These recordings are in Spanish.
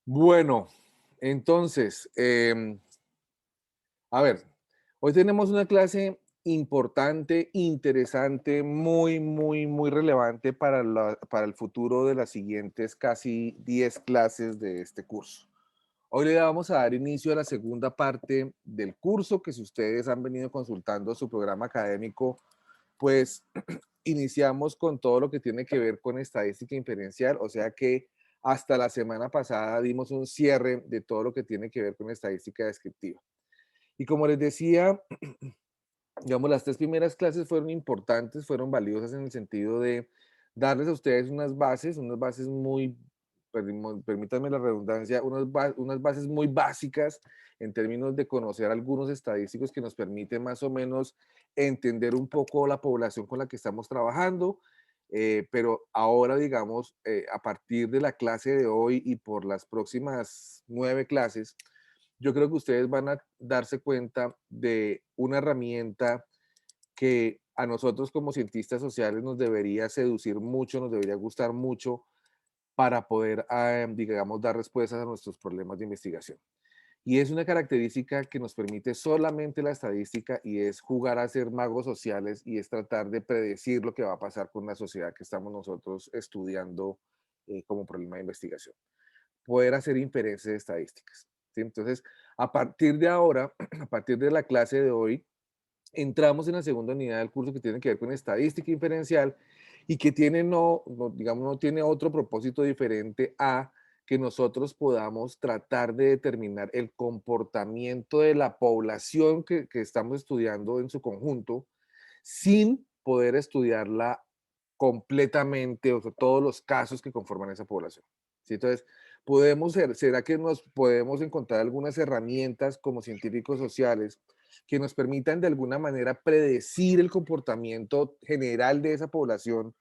Bueno, entonces, a ver, hoy tenemos una clase importante, interesante, muy relevante para para el futuro de las siguientes casi 10 clases de este curso. Hoy le vamos a dar inicio a la segunda parte del curso, que si ustedes han venido consultando su programa académico, pues iniciamos con todo lo que tiene que ver con estadística inferencial, o sea que hasta la semana pasada dimos un cierre de todo lo que tiene que ver con estadística descriptiva. Y como les decía, digamos, las tres primeras clases fueron importantes, fueron valiosas en el sentido de darles a ustedes unas bases muy, permítanme la redundancia, unas bases muy básicas en términos de conocer algunos estadísticos que nos permiten más o menos entender un poco la población con la que estamos trabajando. Pero ahora, digamos, a partir de la clase de hoy y por las próximas 9 clases, yo creo que ustedes van a darse cuenta de una herramienta que a nosotros como cientistas sociales nos debería seducir mucho, nos debería gustar mucho para poder, digamos, dar respuestas a nuestros problemas de investigación. Y es una característica que nos permite solamente la estadística y es jugar a ser magos sociales y es tratar de predecir lo que va a pasar con la sociedad que estamos nosotros estudiando como problema de investigación. Poder hacer inferencias estadísticas. ¿Sí? Entonces, a partir de ahora, a partir de la clase de hoy, entramos en la segunda unidad del curso que tiene que ver con estadística inferencial y que tiene digamos, no tiene otro propósito diferente a que nosotros podamos tratar de determinar el comportamiento de la población que estamos estudiando en su conjunto sin poder estudiarla completamente, o sea, todos los casos que conforman esa población. ¿Sí? Entonces, ¿será que nos podemos encontrar algunas herramientas como científicos sociales que nos permitan de alguna manera predecir el comportamiento general de esa población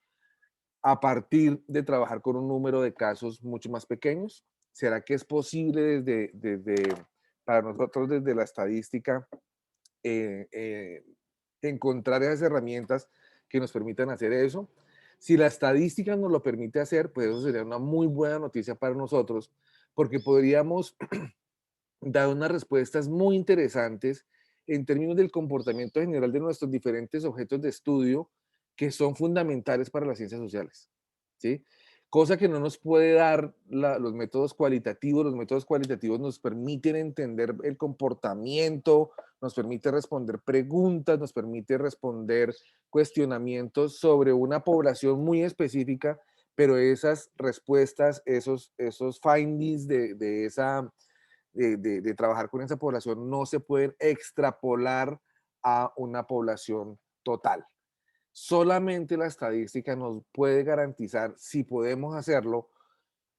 a partir de trabajar con un número de casos mucho más pequeños? ¿Será que es posible para nosotros desde la estadística eh, eh, encontrar esas herramientas que nos permitan hacer eso? Si la estadística nos lo permite hacer, pues eso sería una muy buena noticia para nosotros, porque podríamos dar unas respuestas muy interesantes en términos del comportamiento general de nuestros diferentes objetos de estudio que son fundamentales para las ciencias sociales, ¿sí? Cosa que no nos puede dar los métodos cualitativos. Los métodos cualitativos nos permiten entender el comportamiento, nos permite responder preguntas, nos permite responder cuestionamientos sobre una población muy específica, pero esas respuestas, esos findings de esa de trabajar con esa población no se pueden extrapolar a una población total. Solamente la estadística nos puede garantizar, si podemos hacerlo,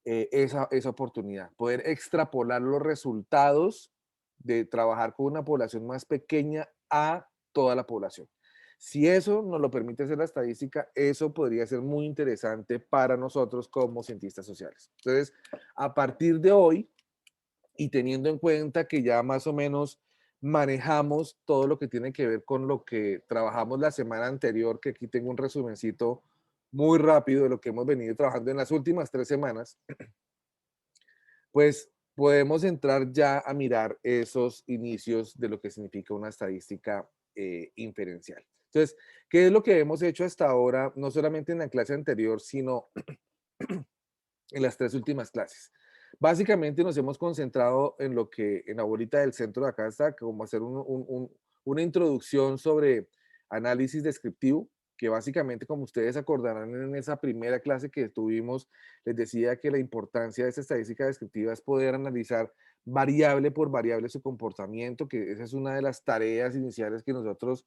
esa oportunidad, poder extrapolar los resultados de trabajar con una población más pequeña a toda la población. Si eso nos lo permite hacer la estadística, eso podría ser muy interesante para nosotros como cientistas sociales. Entonces, a partir de hoy, y teniendo en cuenta que ya más o menos manejamos todo lo que tiene que ver con lo que trabajamos la semana anterior, que aquí tengo un resumencito muy rápido de lo que hemos venido trabajando en las últimas 3 semanas, pues podemos entrar ya a mirar esos inicios de lo que significa una estadística inferencial. Entonces, ¿qué es lo que hemos hecho hasta ahora, no solamente en la clase anterior, sino en las 3 últimas clases? Básicamente nos hemos concentrado en lo que en la bolita del centro de acá está, como hacer una introducción sobre análisis descriptivo, que básicamente, como ustedes acordarán en esa primera clase que tuvimos, les decía que la importancia de esta estadística descriptiva es poder analizar variable por variable su comportamiento, que esa es una de las tareas iniciales que nosotros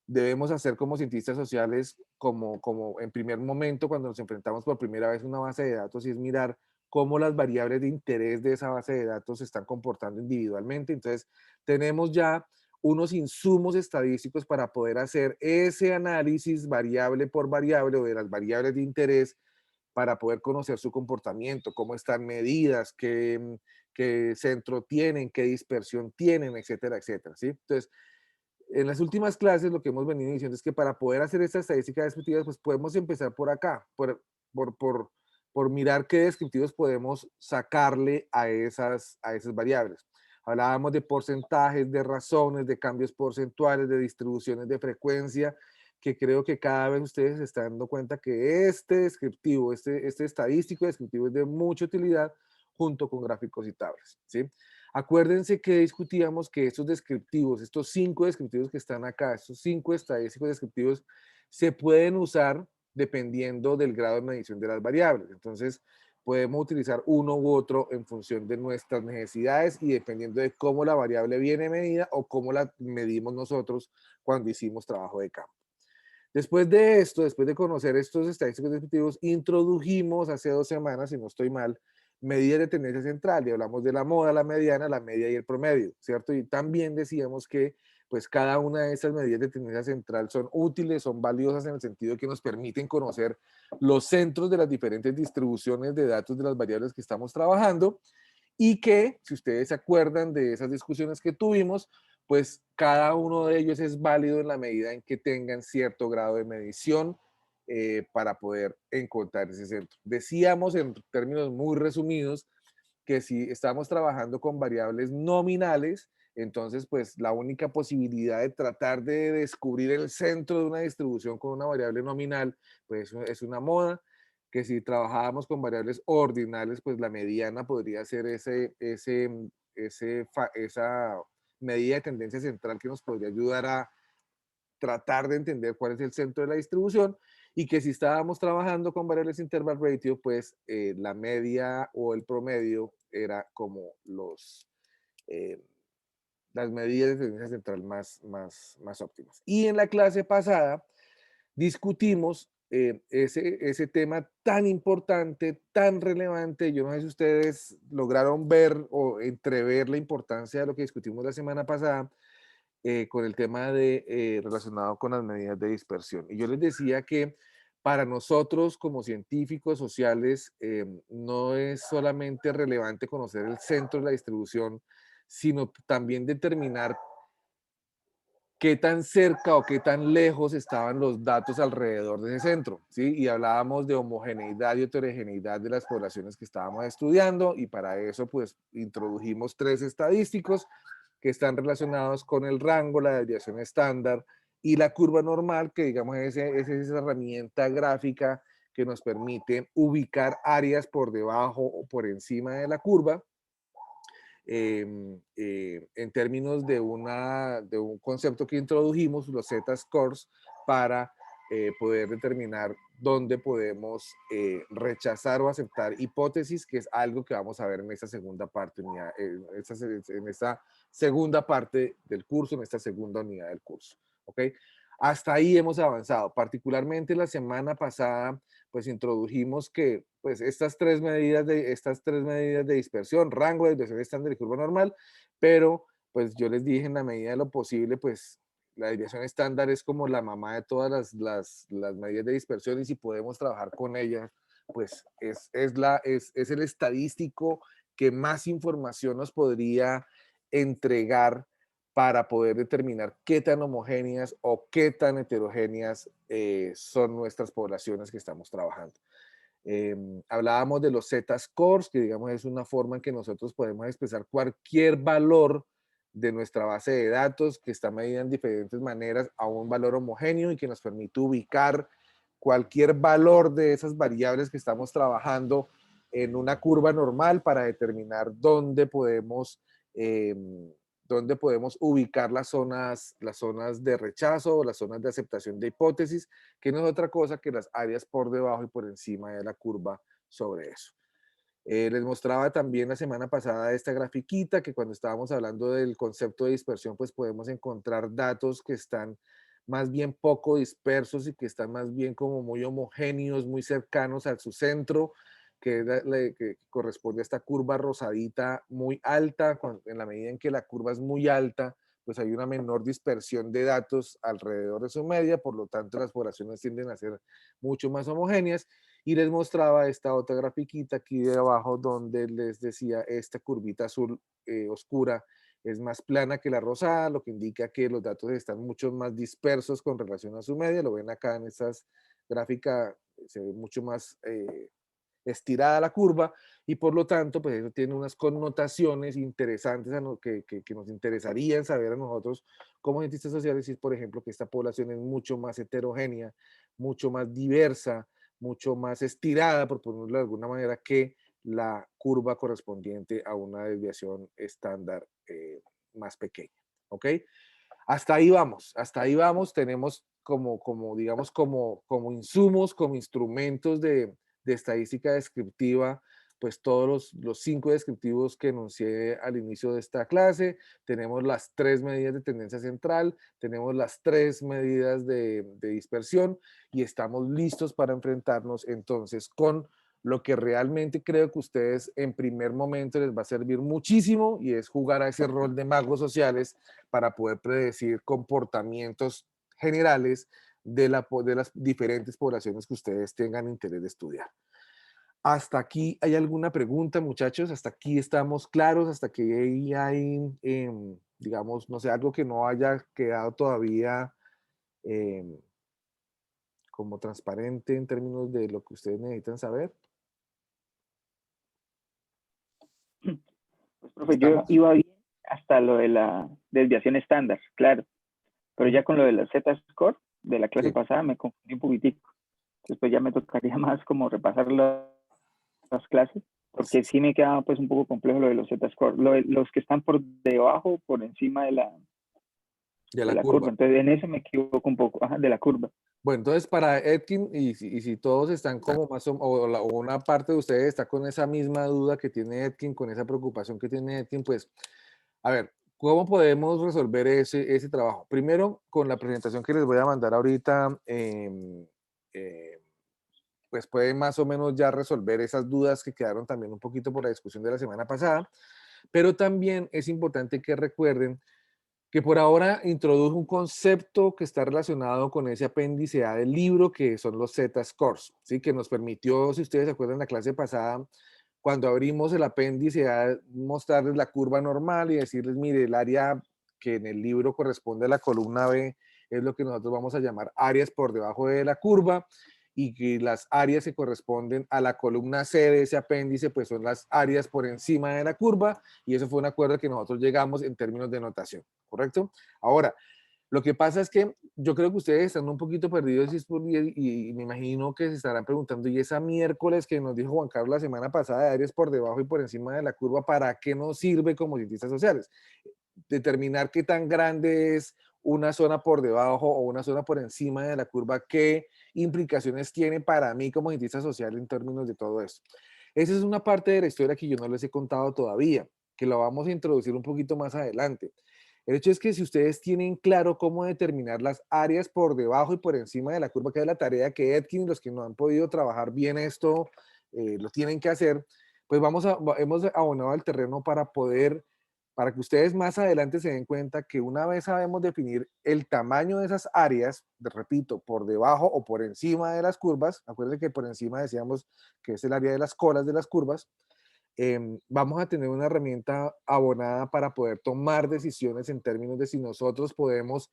debemos hacer como cientistas sociales, como en primer momento cuando nos enfrentamos por primera vez a una base de datos, y es mirar cómo las variables de interés de esa base de datos se están comportando individualmente. Entonces, tenemos ya unos insumos estadísticos para poder hacer ese análisis variable por variable o de las variables de interés para poder conocer su comportamiento, cómo están medidas, qué centro tienen, qué dispersión tienen, etcétera, etcétera, ¿sí? Entonces, en las últimas clases lo que hemos venido diciendo es que para poder hacer estas estadísticas descriptivas, pues podemos empezar por acá, por mirar qué descriptivos podemos sacarle a esas variables. Hablábamos de porcentajes, de razones, de cambios porcentuales, de distribuciones de frecuencia, que creo que cada vez ustedes se están dando cuenta que este descriptivo, este estadístico descriptivo es de mucha utilidad junto con gráficos y tablas, ¿sí? Acuérdense que discutíamos que estos descriptivos, estos 5 descriptivos que están acá, estos 5 estadísticos descriptivos, se pueden usar dependiendo del grado de medición de las variables. Entonces, podemos utilizar uno u otro en función de nuestras necesidades y dependiendo de cómo la variable viene medida o cómo la medimos nosotros cuando hicimos trabajo de campo. Después de esto, después de conocer estos estadísticos descriptivos, introdujimos hace 2 semanas, si no estoy mal, medidas de tendencia central y hablamos de la moda, la mediana, la media y el promedio, ¿cierto? Y también decíamos que pues cada una de estas medidas de tendencia central son útiles, son valiosas en el sentido que nos permiten conocer los centros de las diferentes distribuciones de datos de las variables que estamos trabajando y que, si ustedes se acuerdan de esas discusiones que tuvimos, pues cada uno de ellos es válido en la medida en que tengan cierto grado de medición para poder encontrar ese centro. Decíamos en términos muy resumidos que si estamos trabajando con variables nominales, entonces pues la única posibilidad de tratar de descubrir el centro de una distribución con una variable nominal, pues es una moda, que si trabajábamos con variables ordinales, pues la mediana podría ser esa medida de tendencia central que nos podría ayudar a tratar de entender cuál es el centro de la distribución y que si estábamos trabajando con variables interval ratio, pues la media o el promedio era como eh, las medidas de tendencia central más óptimas. Y en la clase pasada discutimos ese tema tan importante, tan relevante. Yo no sé si ustedes lograron ver o entrever la importancia de lo que discutimos la semana pasada con el tema relacionado con las medidas de dispersión. Y yo les decía que para nosotros como científicos sociales no es solamente relevante conocer el centro de la distribución, sino también determinar qué tan cerca o qué tan lejos estaban los datos alrededor de ese centro, ¿sí? Y hablábamos de homogeneidad y heterogeneidad de las poblaciones que estábamos estudiando y para eso pues introdujimos 3 estadísticos que están relacionados con el rango, la desviación estándar y la curva normal, que digamos es esa herramienta gráfica que nos permite ubicar áreas por debajo o por encima de la curva en términos de un concepto que introdujimos, los Z-scores, para poder determinar dónde podemos rechazar o aceptar hipótesis, que es algo que vamos a ver en esta segunda parte, en esta segunda parte del curso, en esta segunda unidad del curso. ¿Ok? Hasta ahí hemos avanzado. Particularmente la semana pasada, pues introdujimos que pues estas tres medidas de dispersión, rango de desviación estándar y curva normal, pero pues yo les dije en la medida de lo posible, pues la desviación estándar es como la mamá de todas las medidas de dispersión y si podemos trabajar con ella, pues es el estadístico que más información nos podría entregar para poder determinar qué tan homogéneas o qué tan heterogéneas son nuestras poblaciones que estamos trabajando. Hablábamos de los Z-scores, que digamos es una forma en que nosotros podemos expresar cualquier valor de nuestra base de datos que está medida en diferentes maneras a un valor homogéneo y que nos permite ubicar cualquier valor de esas variables que estamos trabajando en una curva normal para determinar eh, dónde podemos ubicar las zonas de rechazo o las zonas de aceptación de hipótesis, que no es otra cosa que las áreas por debajo y por encima de la curva sobre eso. Les mostraba también la semana pasada esta grafiquita que cuando estábamos hablando del concepto de dispersión, pues podemos encontrar datos que están más bien poco dispersos y que están más bien como muy homogéneos, muy cercanos a su centro, que corresponde a esta curva rosadita muy alta. En la medida en que la curva es muy alta, pues hay una menor dispersión de datos alrededor de su media, por lo tanto las poblaciones tienden a ser mucho más homogéneas y les mostraba esta otra grafiquita aquí de abajo donde les decía esta curvita azul oscura es más plana que la rosada, lo que indica que los datos están mucho más dispersos con relación a su media. Lo ven acá en estas gráficas, se ve mucho más estirada la curva, y por lo tanto, pues eso tiene unas connotaciones interesantes que nos interesarían saber a nosotros como cientistas sociales, y es, por ejemplo, que esta población es mucho más heterogénea, mucho más diversa, mucho más estirada, por ponerlo de alguna manera, que la curva correspondiente a una desviación estándar más pequeña. ¿Ok? Hasta ahí vamos, tenemos digamos, como insumos, como instrumentos de estadística descriptiva, pues todos los 5 descriptivos que enuncié al inicio de esta clase. Tenemos las 3 medidas de tendencia central, tenemos las 3 medidas de dispersión, y estamos listos para enfrentarnos entonces con lo que realmente creo que ustedes en primer momento les va a servir muchísimo, y es jugar a ese rol de magos sociales para poder predecir comportamientos generales de las diferentes poblaciones que ustedes tengan interés de estudiar. ¿Hasta aquí hay alguna pregunta, muchachos? ¿Hasta aquí estamos claros? ¿Hasta aquí digamos, no sé, algo que no haya quedado todavía em, como transparente en términos de lo que ustedes necesitan saber? Pues, profe, yo ¿Estamos? iba bien hasta lo de la desviación estándar, claro, pero ya con lo de la Z-score de la clase Sí. pasada me confundí un poquitico. Después ya me tocaría más como repasar las clases, porque sí me queda pues un poco complejo lo de los Z-score, los que están por debajo, por encima De de la la curva. curva. Entonces en eso me equivoco un poco, ajá, de la curva. Bueno, entonces para Etkin, y si todos están como más o una parte de ustedes está con esa misma duda que tiene Etkin, con esa preocupación que tiene Etkin, pues, a ver, ¿cómo podemos resolver ese trabajo? Primero, con la presentación que les voy a mandar ahorita, pues pueden más o menos ya resolver esas dudas que quedaron también un poquito por la discusión de la semana pasada, pero también es importante que recuerden que por ahora introdujo un concepto que está relacionado con ese apéndice A del libro, que son los Z-scores, ¿sí? Que nos permitió, si ustedes se acuerdan, en la clase pasada, cuando abrimos el apéndice A, mostrarles la curva normal y decirles, mire, el área que en el libro corresponde a la columna B es lo que nosotros vamos a llamar áreas por debajo de la curva, y que las áreas que corresponden a la columna C de ese apéndice, pues son las áreas por encima de la curva, y eso fue un acuerdo que nosotros llegamos en términos de notación, ¿correcto? Ahora, lo que pasa es que yo creo que ustedes están un poquito perdidos y me imagino que se estarán preguntando, ¿y esa miércoles que nos dijo Juan Carlos la semana pasada de áreas por debajo y por encima de la curva, para qué nos sirve como cientistas sociales? Determinar qué tan grande es una zona por debajo o una zona por encima de la curva, qué implicaciones tiene para mí como cientista social en términos de todo esto. Esa es una parte de la historia que yo no les he contado todavía, que la vamos a introducir un poquito más adelante. El hecho es que si ustedes tienen claro cómo determinar las áreas por debajo y por encima de la curva, que es la tarea que Etkin y los que no han podido trabajar bien esto lo tienen que hacer, pues hemos abonado el terreno para que ustedes más adelante se den cuenta que una vez sabemos definir el tamaño de esas áreas, repito, por debajo o por encima de las curvas, acuérdense que por encima decíamos que es el área de las colas de las curvas, vamos a tener una herramienta abonada para poder tomar decisiones en términos de si nosotros podemos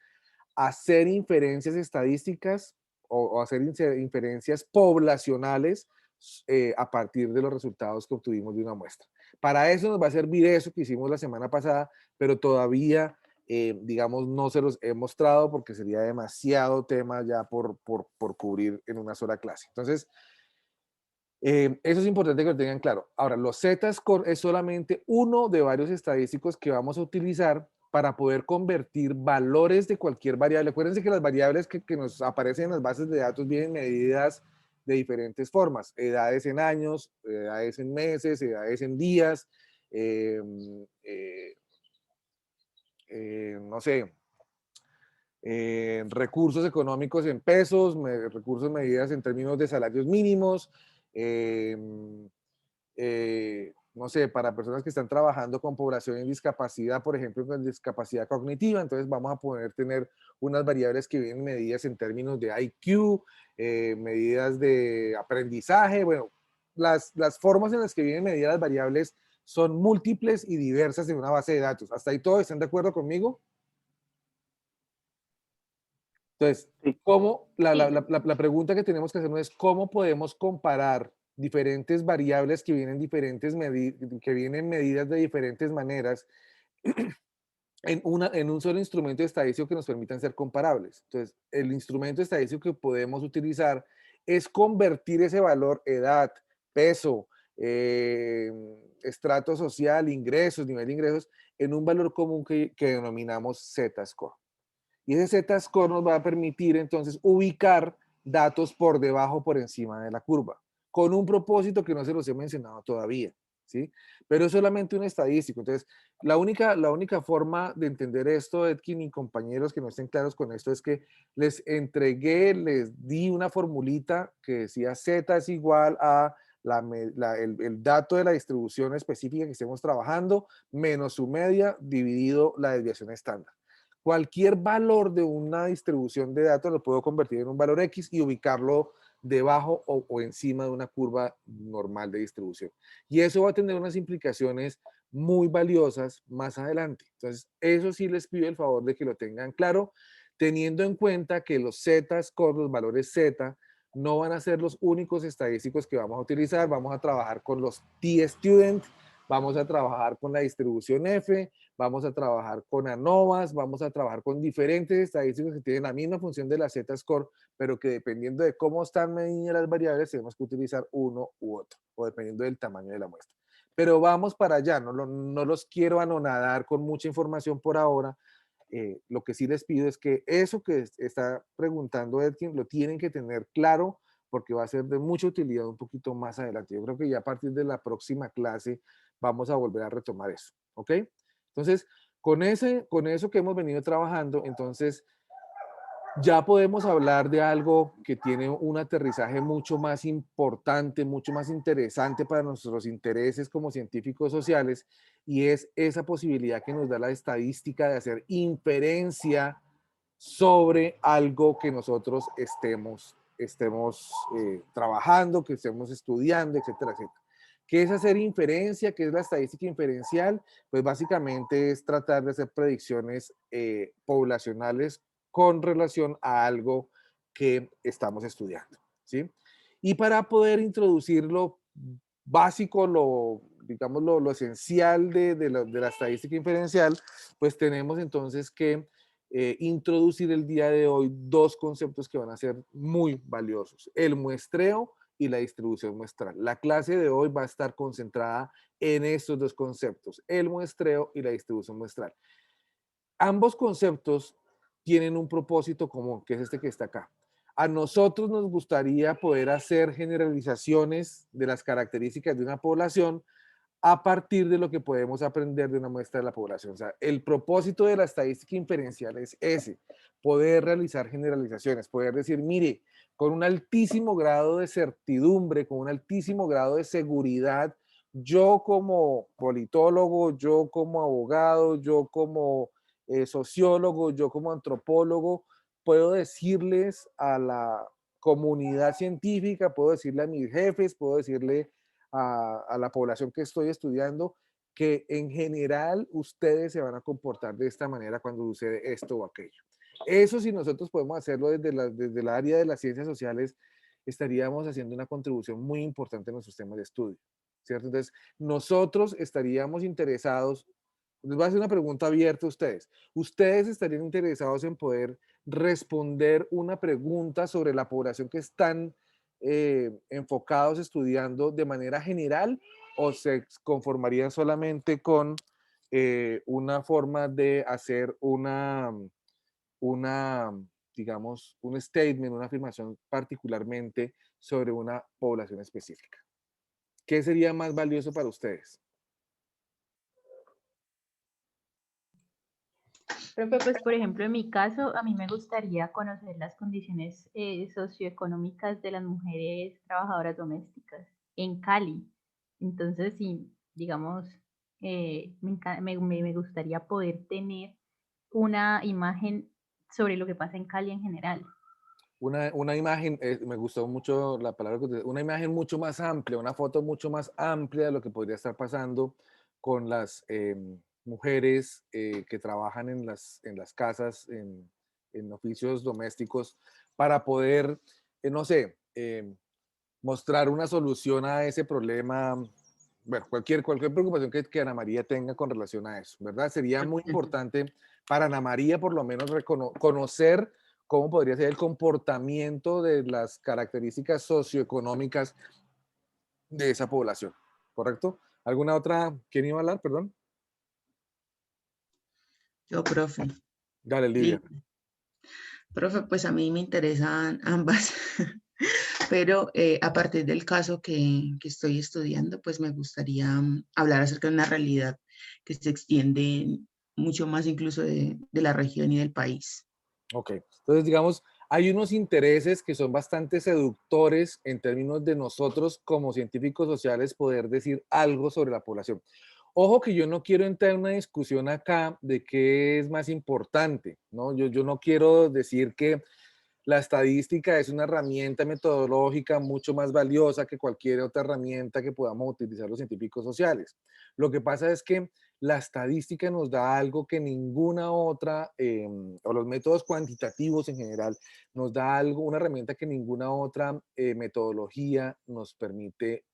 hacer inferencias estadísticas o hacer inferencias poblacionales a partir de los resultados que obtuvimos de una muestra. Para eso nos va a servir eso que hicimos la semana pasada, pero todavía, digamos, no se los he mostrado porque sería demasiado tema ya por cubrir en una sola clase. Entonces, eso es importante que lo tengan claro. Ahora, los Z-score es solamente uno de varios estadísticos que vamos a utilizar para poder convertir valores de cualquier variable. Acuérdense que las variables que nos aparecen en las bases de datos vienen medidas de diferentes formas: edades en años, edades en meses, edades en días, eh, eh, no sé, recursos económicos en pesos, recursos medidas en términos de salarios mínimos, eh, no sé, para personas que están trabajando con población en discapacidad, por ejemplo, con discapacidad cognitiva, entonces vamos a poder tener unas variables que vienen medidas en términos de IQ, medidas de aprendizaje, bueno, las formas en las que vienen medidas las variables son múltiples y diversas en una base de datos. ¿Hasta ahí todos están de acuerdo conmigo? Entonces, Sí. ¿cómo, la pregunta que tenemos que hacernos es cómo podemos comparar diferentes variables que vienen, que vienen medidas de diferentes maneras en un solo instrumento estadístico que nos permitan ser comparables. Entonces, el instrumento estadístico que podemos utilizar es convertir ese valor, edad, peso, eh, estrato social, ingresos, nivel de ingresos, en un valor común que denominamos Z-score. Y ese Z-score nos va a permitir entonces ubicar datos por debajo, por encima de la curva, con un propósito que no se los he mencionado todavía, ¿sí? Pero es solamente un estadístico. Entonces, la única forma de entender esto, Edkin y compañeros que no estén claros con esto, es que les entregué, les di una formulita que decía Z es igual a el dato de la distribución específica que estemos trabajando menos su media dividido la desviación estándar. Cualquier valor de una distribución de datos lo puedo convertir en un valor X y ubicarlo debajo o encima de una curva normal de distribución. Y eso va a tener unas implicaciones muy valiosas más adelante. Entonces, eso sí les pido el favor de que lo tengan claro, teniendo en cuenta que los Z-score, los valores Z, no van a ser los únicos estadísticos que vamos a utilizar. Vamos a trabajar con los T-student, vamos a trabajar con la distribución F, vamos a trabajar con ANOVAs, vamos a trabajar con diferentes estadísticos que tienen la misma función de la Z-score, pero que dependiendo de cómo están medidas las variables, tenemos que utilizar uno u otro, o dependiendo del tamaño de la muestra. Pero vamos para allá, no los quiero anonadar con mucha información por ahora. Lo que sí les pido es que eso que está preguntando Edkin lo tienen que tener claro porque va a ser de mucha utilidad un poquito más adelante. Yo creo que ya a partir de la próxima clase vamos a volver a retomar eso, ¿ok? Entonces, con eso que hemos venido trabajando, entonces ya podemos hablar de algo que tiene un aterrizaje mucho más importante, mucho más interesante para nuestros intereses como científicos sociales, y es esa posibilidad que nos da la estadística de hacer inferencia sobre algo que nosotros estemos trabajando, que estemos estudiando, etcétera, etcétera. ¿Qué es hacer inferencia? ¿Qué es la estadística inferencial? Pues básicamente es tratar de hacer predicciones poblacionales con relación a algo que estamos estudiando, ¿sí? Y para poder introducir lo básico, digamos, lo esencial de la estadística inferencial, pues tenemos entonces que introducir el día de hoy dos conceptos que van a ser muy valiosos: el muestreo y la distribución muestral. La clase de hoy va a estar concentrada en estos dos conceptos, el muestreo y la distribución muestral. Ambos conceptos tienen un propósito común, que es este que está acá. A nosotros nos gustaría poder hacer generalizaciones de las características de una población a partir de lo que podemos aprender de una muestra de la población. O sea, el propósito de la estadística inferencial es ese: poder realizar generalizaciones, poder decir, mire, con un altísimo grado de certidumbre, con un altísimo grado de seguridad, yo como politólogo, yo como abogado, yo como sociólogo, yo como antropólogo, puedo decirles a la comunidad científica, puedo decirle a mis jefes, puedo decirle a la población que estoy estudiando, que en general ustedes se van a comportar de esta manera cuando sucede esto o aquello. Eso, si nosotros podemos hacerlo desde el área de las ciencias sociales, estaríamos haciendo una contribución muy importante en nuestros temas de estudio, ¿cierto? Entonces, nosotros estaríamos interesados, les voy a hacer una pregunta abierta a ustedes. ¿Ustedes estarían interesados en poder responder una pregunta sobre la población que están enfocados estudiando de manera general, o se conformarían solamente con una forma de hacer una, digamos, un statement, una afirmación particularmente sobre una población específica? ¿Qué sería más valioso para ustedes? Profe, pues por ejemplo, en mi caso, a mí me gustaría conocer las condiciones socioeconómicas de las mujeres trabajadoras domésticas en Cali. Entonces, sí, digamos, me gustaría poder tener una imagen sobre lo que pasa en Cali en general. Una imagen, me gustó mucho la palabra que una imagen mucho más amplia, una foto mucho más amplia de lo que podría estar pasando con las mujeres que trabajan en las casas, en oficios domésticos, para poder, no sé, mostrar una solución a ese problema, bueno, cualquier preocupación que Ana María tenga con relación a eso, ¿verdad? Sería muy importante para Ana María por lo menos conocer cómo podría ser el comportamiento de las características socioeconómicas de esa población, ¿correcto? ¿Alguna otra? ¿Quién iba a hablar? Perdón. Yo, profe. Dale, Lidia. Lidia. Profe, pues a mí me interesan ambas, pero a partir del caso que estoy estudiando, pues me gustaría hablar acerca de una realidad que se extiende mucho más incluso de la región y del país. Ok, entonces digamos, hay unos intereses que son bastante seductores en términos de nosotros como científicos sociales poder decir algo sobre la población. Ojo que yo no quiero entrar en una discusión acá de qué es más importante, ¿no? Yo no quiero decir que la estadística es una herramienta metodológica mucho más valiosa que cualquier otra herramienta que podamos utilizar los científicos sociales. Lo que pasa es que la estadística nos da algo que ninguna otra, o los métodos cuantitativos en general, nos da algo, una herramienta que ninguna otra metodología nos permite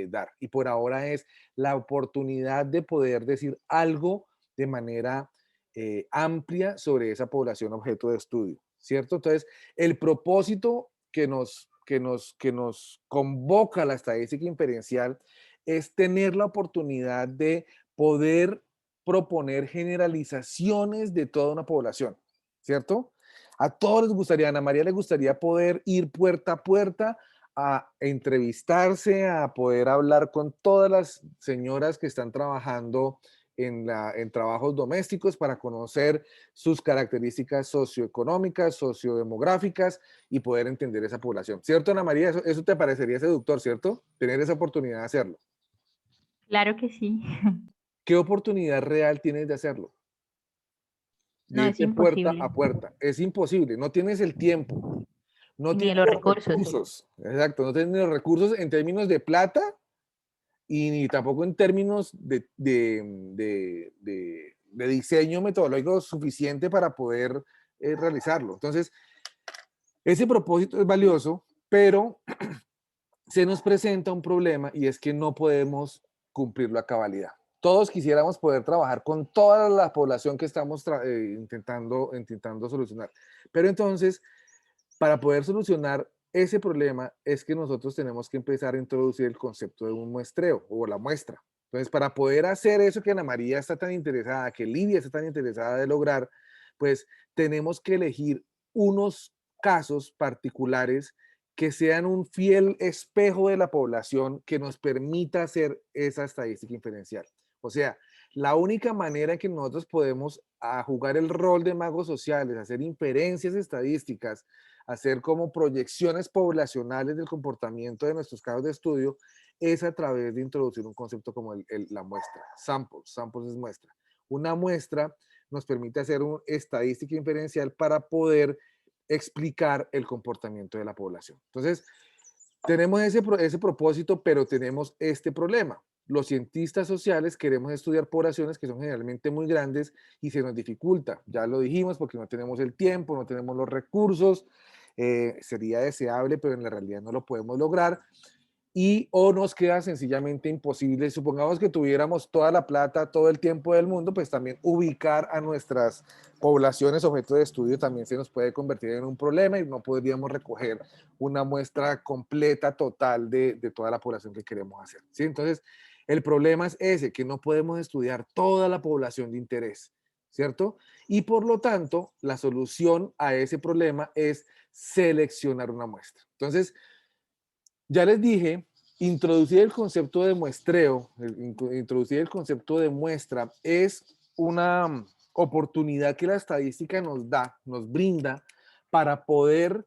dar. Y por ahora es la oportunidad de poder decir algo de manera amplia sobre esa población objeto de estudio, ¿cierto? Entonces, el propósito que nos convoca la estadística inferencial es tener la oportunidad de poder proponer generalizaciones de toda una población, ¿cierto? A todos les gustaría, a Ana María le gustaría poder ir puerta a puerta a entrevistarse, a poder hablar con todas las señoras que están trabajando en trabajos domésticos para conocer sus características socioeconómicas, sociodemográficas y poder entender esa población. ¿Cierto, Ana María? Eso te parecería seductor, ¿cierto? Tener esa oportunidad de hacerlo. Claro que sí. ¿Qué oportunidad real tienes de hacerlo? De No, es irte puerta imposible. a puerta. Es imposible, no tienes el tiempo, no Ni tienes los los recursos. recursos. Exacto, no tienes los recursos en términos de plata y ni tampoco en términos de diseño metodológico suficiente para poder realizarlo. Entonces, ese propósito es valioso, pero se nos presenta un problema y es que no podemos cumplirlo a cabalidad. Todos quisiéramos poder trabajar con toda la población que estamos intentando solucionar. Pero entonces, para poder solucionar ese problema es que nosotros tenemos que empezar a introducir el concepto de un muestreo o la muestra. Entonces, para poder hacer eso que Ana María está tan interesada, que Lidia está tan interesada de lograr, pues tenemos que elegir unos casos particulares que sean un fiel espejo de la población que nos permita hacer esa estadística inferencial. O sea, la única manera en que nosotros podemos jugar el rol de magos sociales, hacer inferencias estadísticas, hacer como proyecciones poblacionales del comportamiento de nuestros casos de estudio, es a través de introducir un concepto como la muestra. Samples es muestra. Una muestra nos permite hacer una estadística inferencial para poder explicar el comportamiento de la población. Entonces, tenemos ese propósito, pero tenemos este problema. Los cientistas sociales queremos estudiar poblaciones que son generalmente muy grandes y se nos dificulta. Ya lo dijimos porque no tenemos el tiempo, no tenemos los recursos. Sería deseable, pero en la realidad no lo podemos lograr. Y o nos queda sencillamente imposible. Supongamos que tuviéramos toda la plata, todo el tiempo del mundo, pues también ubicar a nuestras poblaciones objeto de estudio también se nos puede convertir en un problema y no podríamos recoger una muestra completa, total de toda la población que queremos hacer, ¿sí? Entonces, el problema es ese, que no podemos estudiar toda la población de interés, ¿cierto? Y por lo tanto, la solución a ese problema es seleccionar una muestra. Entonces, ya les dije, introducir el concepto de muestreo, introducir el concepto de muestra es una oportunidad que la estadística nos da, nos brinda para poder,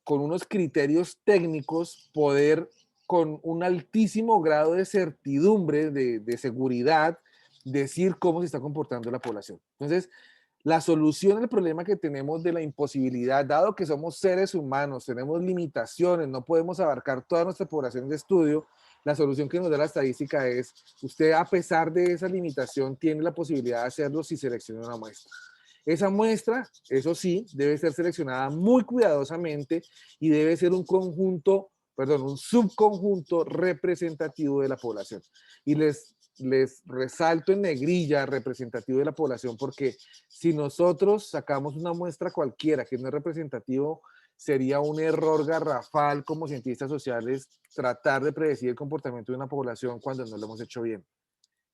con unos criterios técnicos, poder con un altísimo grado de certidumbre, de seguridad, decir cómo se está comportando la población. Entonces, la solución al problema que tenemos de la imposibilidad, dado que somos seres humanos, tenemos limitaciones, no podemos abarcar toda nuestra población de estudio, la solución que nos da la estadística es, usted a pesar de esa limitación tiene la posibilidad de hacerlo si selecciona una muestra. Esa muestra, eso sí, debe ser seleccionada muy cuidadosamente y debe ser un conjunto perdón, un subconjunto representativo de la población. Y les resalto en negrilla representativo de la población porque si nosotros sacamos una muestra cualquiera que no es representativo, sería un error garrafal como cientistas sociales tratar de predecir el comportamiento de una población cuando no lo hemos hecho bien.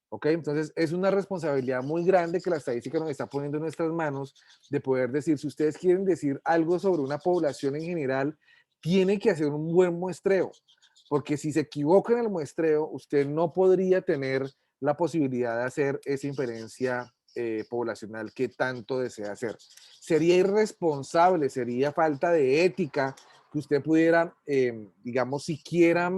¿Ok? Entonces es una responsabilidad muy grande que la estadística nos está poniendo en nuestras manos de poder decir, si ustedes quieren decir algo sobre una población en general, tienen que hacer un buen muestreo, porque si se equivoca en el muestreo, usted no podría tener la posibilidad de hacer esa inferencia poblacional que tanto desea hacer. Sería irresponsable, sería falta de ética que usted pudiera, digamos, siquiera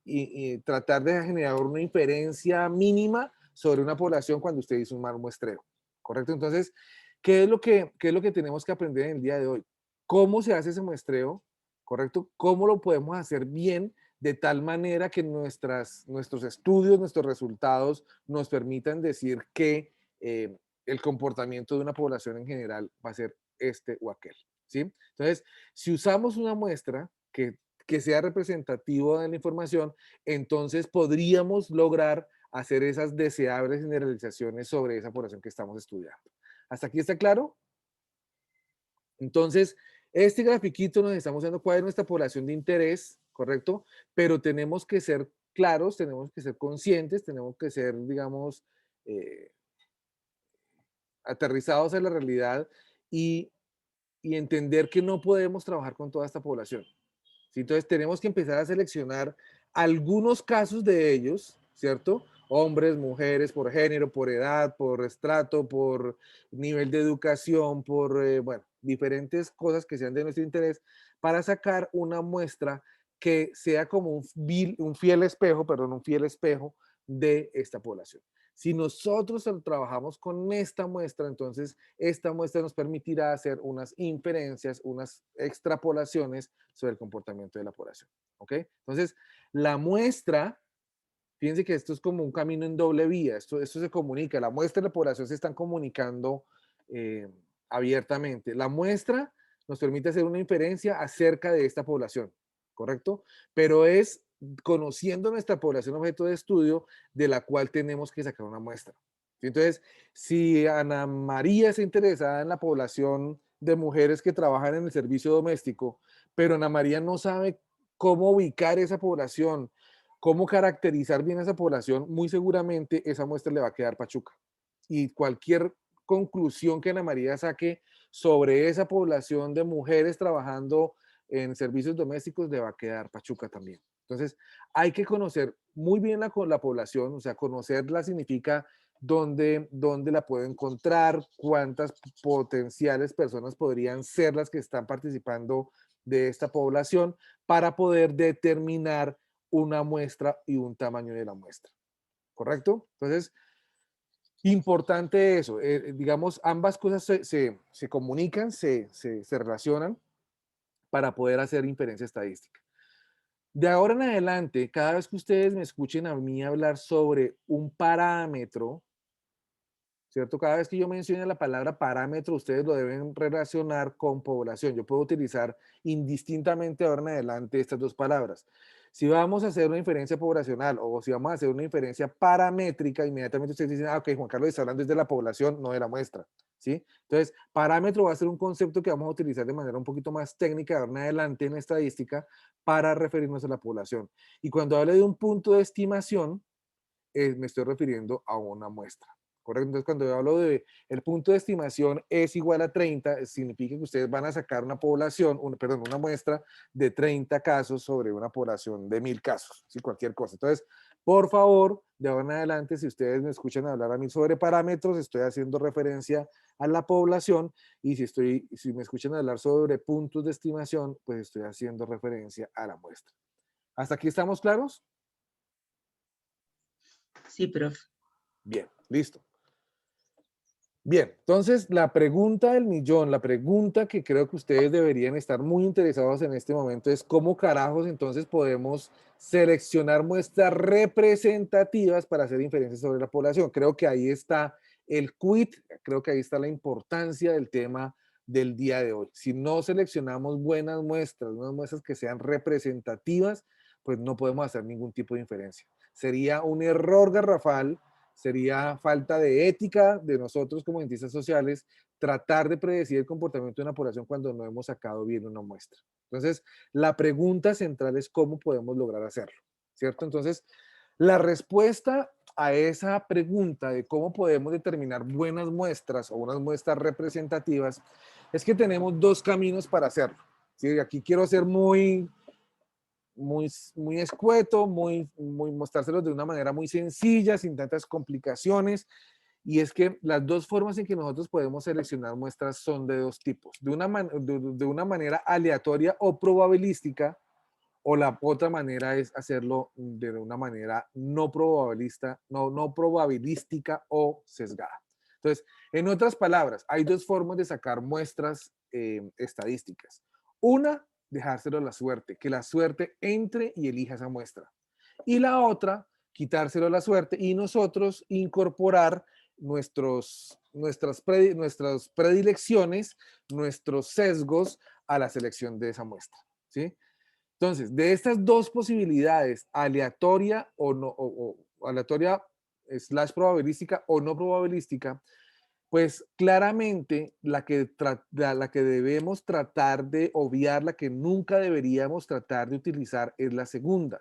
y tratar de generar una inferencia mínima sobre una población cuando usted hizo un mal muestreo, ¿correcto? Entonces, qué es lo que tenemos que aprender en el día de hoy? ¿Cómo se hace ese muestreo? ¿Correcto? ¿Cómo lo podemos hacer bien de tal manera que nuestros estudios, nuestros resultados nos permitan decir que el comportamiento de una población en general va a ser este o aquel? ¿Sí? Entonces, si usamos una muestra que sea representativo de la información, entonces podríamos lograr hacer esas deseables generalizaciones sobre esa población que estamos estudiando. ¿Hasta aquí está claro? Entonces, este grafiquito nos está mostrando cuál es nuestra población de interés, ¿correcto? Pero tenemos que ser claros, tenemos que ser conscientes, tenemos que ser, digamos, eh, aterrizados en la realidad y, y entender que no podemos trabajar con toda esta población. ¿Sí? Entonces tenemos que empezar a seleccionar algunos casos de ellos, ¿cierto? Hombres, mujeres, por género, por edad, por estrato, por nivel de educación, por, bueno, diferentes cosas que sean de nuestro interés para sacar una muestra que sea como un fiel espejo, perdón, un fiel espejo de esta población. Si nosotros trabajamos con esta muestra, entonces esta muestra nos permitirá hacer unas inferencias, unas extrapolaciones sobre el comportamiento de la población. ¿Ok? Entonces, la muestra, fíjense que esto es como un camino en doble vía, esto se comunica, la muestra y la población se están comunicando abiertamente. La muestra nos permite hacer una inferencia acerca de esta población, ¿correcto? Pero es conociendo nuestra población objeto de estudio de la cual tenemos que sacar una muestra. Entonces, si Ana María está interesada en la población de mujeres que trabajan en el servicio doméstico, pero Ana María no sabe cómo ubicar esa población, cómo caracterizar bien a esa población, muy seguramente esa muestra le va a quedar pachuca. Y cualquier conclusión que Ana María saque sobre esa población de mujeres trabajando en servicios domésticos le va a quedar pachuca también. Entonces, hay que conocer muy bien la población, o sea, conocerla significa dónde la puedo encontrar, cuántas potenciales personas podrían ser las que están participando de esta población para poder determinar una muestra y un tamaño de la muestra. ¿Correcto? Entonces, importante eso. Digamos, ambas cosas se comunican, se relacionan para poder hacer inferencia estadística. De ahora en adelante, cada vez que ustedes me escuchen a mí hablar sobre un parámetro, ¿cierto? Cada vez que yo mencione la palabra parámetro, ustedes lo deben relacionar con población. Yo puedo utilizar indistintamente ahora en adelante estas dos palabras. Si vamos a hacer una inferencia poblacional o si vamos a hacer una inferencia paramétrica, inmediatamente ustedes dicen, ah, ok, Juan Carlos está hablando desde la población, no de la muestra, ¿sí? Entonces, parámetro va a ser un concepto que vamos a utilizar de manera un poquito más técnica ahora en adelante en estadística para referirnos a la población. Y cuando hable de un punto de estimación, me estoy refiriendo a una muestra. ¿Correcto? Entonces, cuando yo hablo de el punto de estimación es igual a 30, significa que ustedes van a sacar una población, una muestra de 30 casos sobre una población de 1000 casos, ¿sí? Cualquier cosa. Entonces, por favor, de ahora en adelante, si ustedes me escuchan hablar a mí sobre parámetros, estoy haciendo referencia a la población y si me escuchan hablar sobre puntos de estimación, pues estoy haciendo referencia a la muestra. ¿Hasta aquí estamos claros? Sí, profe. Bien, listo. Bien, entonces la pregunta del millón, la pregunta que creo que ustedes deberían estar muy interesados en este momento es cómo carajos entonces podemos seleccionar muestras representativas para hacer inferencias sobre la población. Creo que ahí está el quid, creo que ahí está la importancia del tema del día de hoy. Si no seleccionamos buenas muestras, unas muestras que sean representativas, pues no podemos hacer ningún tipo de inferencia. Sería un error garrafal, sería falta de ética de nosotros como cientistas sociales tratar de predecir el comportamiento de una población cuando no hemos sacado bien una muestra. Entonces, la pregunta central es cómo podemos lograr hacerlo, ¿cierto? Entonces, la respuesta a esa pregunta de cómo podemos determinar buenas muestras o unas muestras representativas es que tenemos dos caminos para hacerlo. ¿Sí? Aquí quiero ser muy escueto, mostrárselos de una manera muy sencilla, sin tantas complicaciones. Y es que las dos formas en que nosotros podemos seleccionar muestras son de dos tipos. De una manera aleatoria o probabilística, o la otra manera es hacerlo de una manera no probabilística o sesgada. Entonces, en otras palabras, hay dos formas de sacar muestras estadísticas. Una, dejárselo a la suerte, que la suerte entre y elija esa muestra. Y la otra, quitárselo a la suerte y nosotros incorporar nuestras predilecciones, nuestros sesgos a la selección de esa muestra, ¿sí? Entonces, de estas dos posibilidades, aleatoria o no, o aleatoria / probabilística o no probabilística, pues claramente la que debemos tratar de obviar, la que nunca deberíamos tratar de utilizar es la segunda.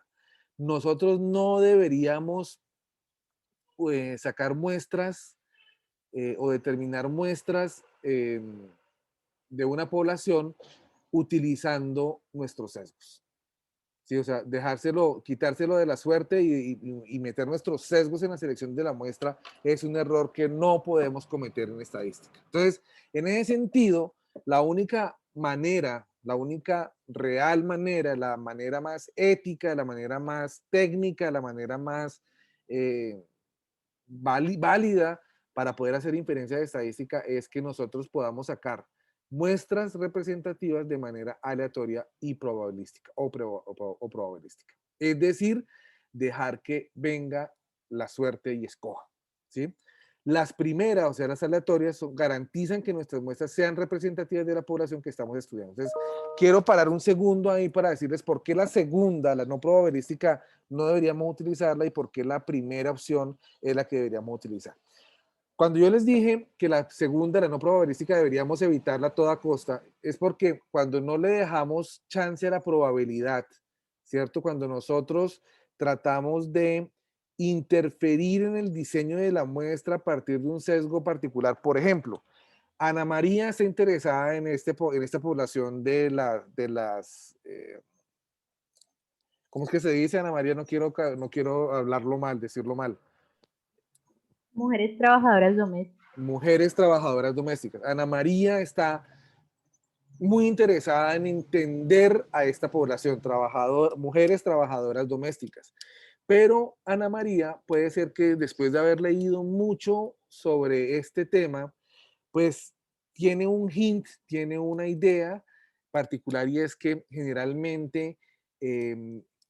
Nosotros no deberíamos sacar muestras o determinar muestras de una población utilizando nuestros sesgos. Sí, o sea, quitárselo de la suerte y meter nuestros sesgos en la selección de la muestra es un error que no podemos cometer en estadística. Entonces, en ese sentido, la única manera, la única real manera, la manera más ética, la manera más técnica, la manera más válida para poder hacer inferencia de estadística es que nosotros podamos sacar muestras representativas de manera aleatoria y probabilística o probabilística. Es decir, dejar que venga la suerte y escoja, ¿sí? Las primeras, o sea, las aleatorias, garantizan que nuestras muestras sean representativas de la población que estamos estudiando. Entonces, quiero parar un segundo ahí para decirles por qué la segunda, la no probabilística, no deberíamos utilizarla y por qué la primera opción es la que deberíamos utilizar. Cuando yo les dije que la segunda, la no probabilística, deberíamos evitarla a toda costa, es porque cuando no le dejamos chance a la probabilidad, ¿cierto? Cuando nosotros tratamos de interferir en el diseño de la muestra a partir de un sesgo particular. Por ejemplo, Ana María está interesada en esta población de las... ¿cómo es que se dice, Ana María? No quiero hablarlo mal, decirlo mal. Mujeres trabajadoras domésticas. Mujeres trabajadoras domésticas. Ana María está muy interesada en entender a esta población, mujeres trabajadoras domésticas. Pero Ana María puede ser que después de haber leído mucho sobre este tema, pues tiene un hint, tiene una idea particular y es que generalmente,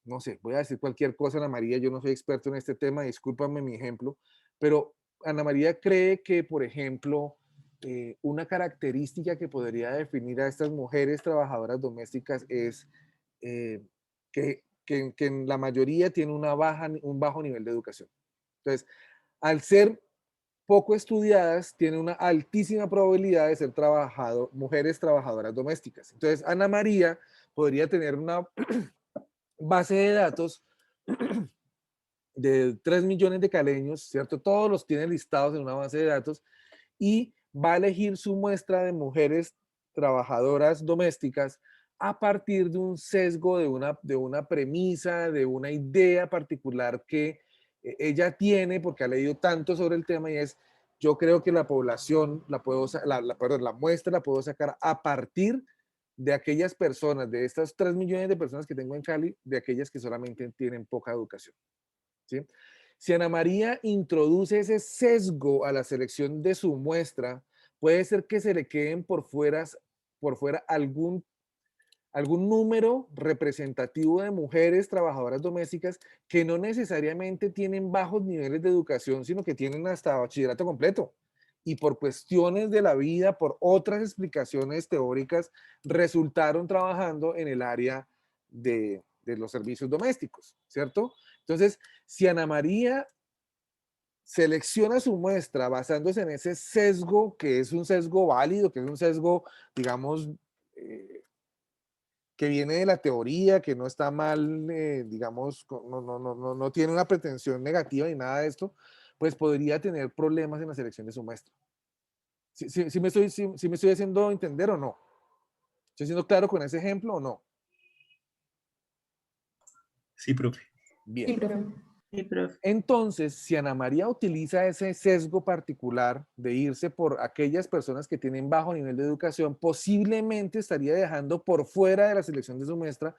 no sé, voy a decir cualquier cosa, Ana María, yo no soy experto en este tema, discúlpame mi ejemplo, pero Ana María cree que, por ejemplo, una característica que podría definir a estas mujeres trabajadoras domésticas es que en la mayoría tiene un bajo nivel de educación. Entonces, al ser poco estudiadas, tienen una altísima probabilidad de ser mujeres trabajadoras domésticas. Entonces, Ana María podría tener una base de datos de 3 millones de caleños, ¿cierto? Todos los tiene listados en una base de datos y va a elegir su muestra de mujeres trabajadoras domésticas a partir de un sesgo, de una premisa, de una idea particular que ella tiene porque ha leído tanto sobre el tema y es, yo creo que la población, la muestra la puedo sacar a partir de aquellas personas, de estas 3 millones de personas que tengo en Cali, de aquellas que solamente tienen poca educación, ¿sí? Si Ana María introduce ese sesgo a la selección de su muestra, puede ser que se le queden por fuera algún número representativo de mujeres trabajadoras domésticas que no necesariamente tienen bajos niveles de educación, sino que tienen hasta bachillerato completo. y por cuestiones de la vida, por otras explicaciones teóricas, resultaron trabajando en el área de los servicios domésticos, ¿cierto? Entonces, si Ana María selecciona su muestra basándose en ese sesgo, que es un sesgo válido, que es un sesgo, digamos, que viene de la teoría, que no está mal, digamos, no tiene una pretensión negativa ni nada de esto, pues podría tener problemas en la selección de su muestra. ¿Sí me estoy haciendo entender o no? ¿Estoy siendo claro con ese ejemplo o no? Sí, profe. Bien. Sí, profe. Sí, profe. Entonces, si Ana María utiliza ese sesgo particular de irse por aquellas personas que tienen bajo nivel de educación, posiblemente estaría dejando por fuera de la selección de su muestra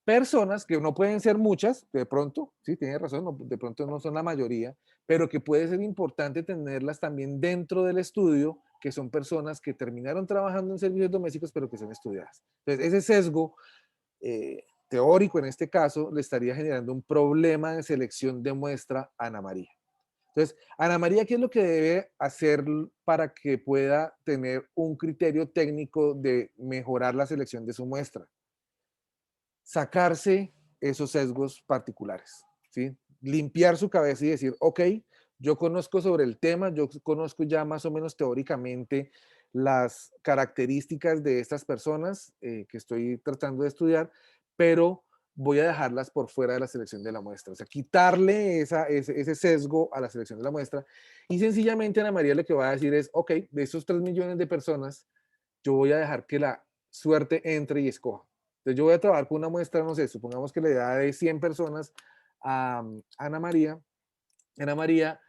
personas que no pueden ser muchas, de pronto, sí, tiene razón, no, de pronto no son la mayoría, pero que puede ser importante tenerlas también dentro del estudio, que son personas que terminaron trabajando en servicios domésticos, pero que son estudiadas. Entonces, ese sesgo teórico en este caso le estaría generando un problema de selección de muestra a Ana María. Entonces, Ana María, ¿qué es lo que debe hacer para que pueda tener un criterio técnico de mejorar la selección de su muestra? Sacarse esos sesgos particulares, ¿sí? Limpiar su cabeza y decir, ok, yo conozco sobre el tema, yo conozco ya más o menos teóricamente las características de estas personas que estoy tratando de estudiar, pero voy a dejarlas por fuera de la selección de la muestra. O sea, quitarle ese sesgo a la selección de la muestra. Y sencillamente Ana María lo que va a decir es, ok, de esos 3 millones de personas, yo voy a dejar que la suerte entre y escoja. Entonces yo voy a trabajar con una muestra, no sé, supongamos que le da de 100 personas a Ana María. Ana María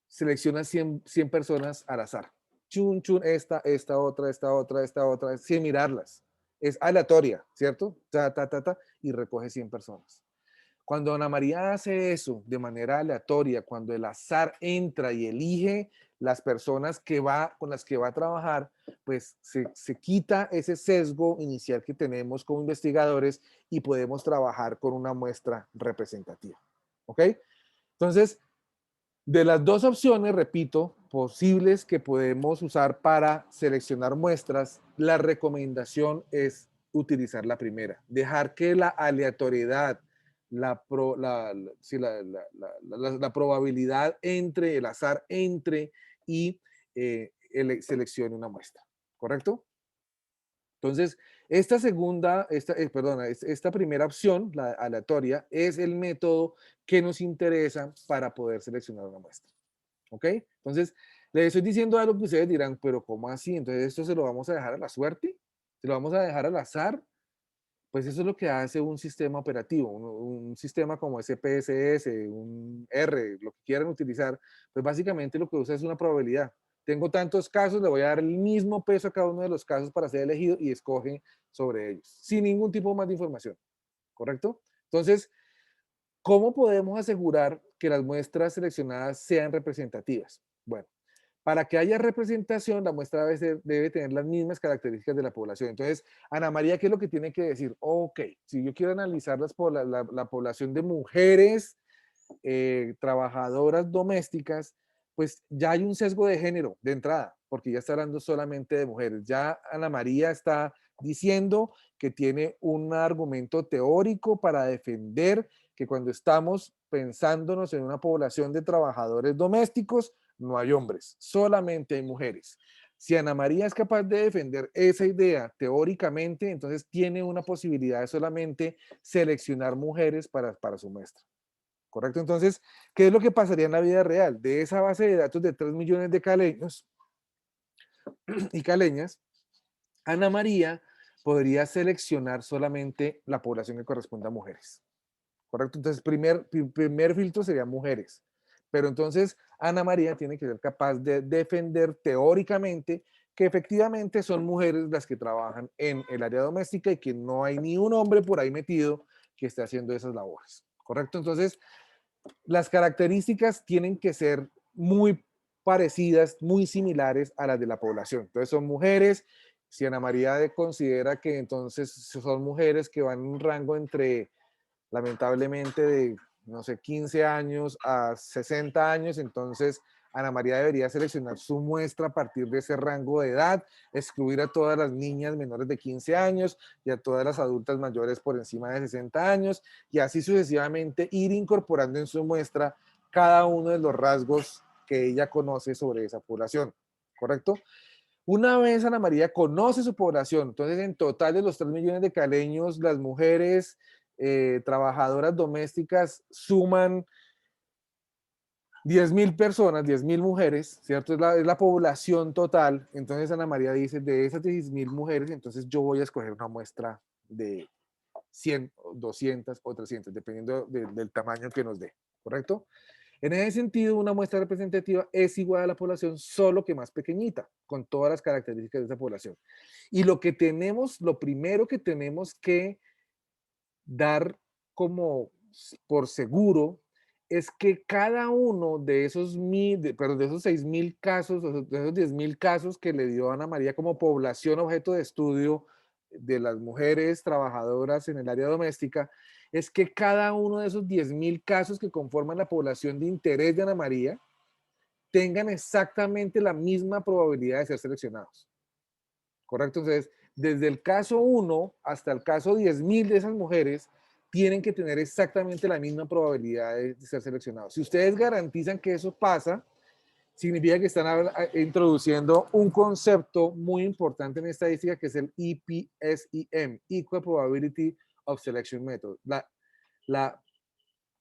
selecciona 100 personas al azar. Chun, chun, esta otra, sin mirarlas. Es aleatoria, ¿cierto? Y recoge 100 personas. Cuando Ana María hace eso de manera aleatoria, cuando el azar entra y elige las personas con las que va a trabajar, pues se quita ese sesgo inicial que tenemos como investigadores y podemos trabajar con una muestra representativa. ¿Ok? Entonces, de las dos opciones, repito, posibles que podemos usar para seleccionar muestras, la recomendación es utilizar la primera, dejar que la aleatoriedad, la probabilidad entre, el azar entre y seleccione una muestra, ¿correcto? Entonces, esta primera opción, la aleatoria, es el método que nos interesa para poder seleccionar una muestra. ¿Ok? Entonces, les estoy diciendo algo que ustedes dirán, pero ¿cómo así? Entonces, ¿esto se lo vamos a dejar a la suerte? ¿Se lo vamos a dejar al azar? Pues eso es lo que hace un sistema operativo, un sistema como SPSS, un R, lo que quieran utilizar, pues básicamente lo que usa es una probabilidad. Tengo tantos casos, le voy a dar el mismo peso a cada uno de los casos para ser elegido y escoge sobre ellos, sin ningún tipo más de información, ¿correcto? Entonces, ¿cómo podemos asegurar que las muestras seleccionadas sean representativas? Bueno, para que haya representación, la muestra debe tener las mismas características de la población. Entonces, Ana María, ¿qué es lo que tiene que decir? Ok, si yo quiero analizar la población de mujeres trabajadoras domésticas, pues ya hay un sesgo de género de entrada, porque ya está hablando solamente de mujeres. Ya Ana María está diciendo que tiene un argumento teórico para defender que cuando estamos pensándonos en una población de trabajadores domésticos, no hay hombres, solamente hay mujeres. Si Ana María es capaz de defender esa idea teóricamente, entonces tiene una posibilidad de solamente seleccionar mujeres para su muestra. ¿Correcto? Entonces, ¿qué es lo que pasaría en la vida real? De esa base de datos de 3 millones de caleños y caleñas, Ana María podría seleccionar solamente la población que corresponde a mujeres. ¿Correcto? Entonces, primer filtro sería mujeres. Pero entonces, Ana María tiene que ser capaz de defender teóricamente que efectivamente son mujeres las que trabajan en el área doméstica y que no hay ni un hombre por ahí metido que esté haciendo esas labores. ¿Correcto? Entonces, las características tienen que ser muy parecidas, muy similares a las de la población. Entonces son mujeres, si Ana María considera que entonces son mujeres que van en un rango entre, lamentablemente, de no sé, 15 años a 60 años, entonces Ana María debería seleccionar su muestra a partir de ese rango de edad, excluir a todas las niñas menores de 15 años y a todas las adultas mayores por encima de 60 años, y así sucesivamente ir incorporando en su muestra cada uno de los rasgos que ella conoce sobre esa población, ¿correcto? Una vez Ana María conoce su población, entonces en total de los 3 millones de caleños, las mujeres trabajadoras domésticas suman 10.000 personas, 10.000 mujeres, ¿cierto? Es la población total. Entonces Ana María dice, de esas 10.000 mujeres, entonces yo voy a escoger una muestra de 100, 200 o 300, dependiendo del tamaño que nos dé, ¿correcto? En ese sentido, una muestra representativa es igual a la población, solo que más pequeñita, con todas las características de esa población. Y lo que tenemos, lo primero que tenemos que dar como por seguro es que cada uno de esos de esos 6.000 casos, de esos 10.000 casos que le dio Ana María como población objeto de estudio de las mujeres trabajadoras en el área doméstica, es que cada uno de esos 10.000 casos que conforman la población de interés de Ana María tengan exactamente la misma probabilidad de ser seleccionados. ¿Correcto? Entonces, desde el caso 1 hasta el caso 10.000 de esas mujeres tienen que tener exactamente la misma probabilidad de ser seleccionados. Si ustedes garantizan que eso pasa, significa que están introduciendo un concepto muy importante en estadística que es el EPSEM, Equal Probability of Selection Method.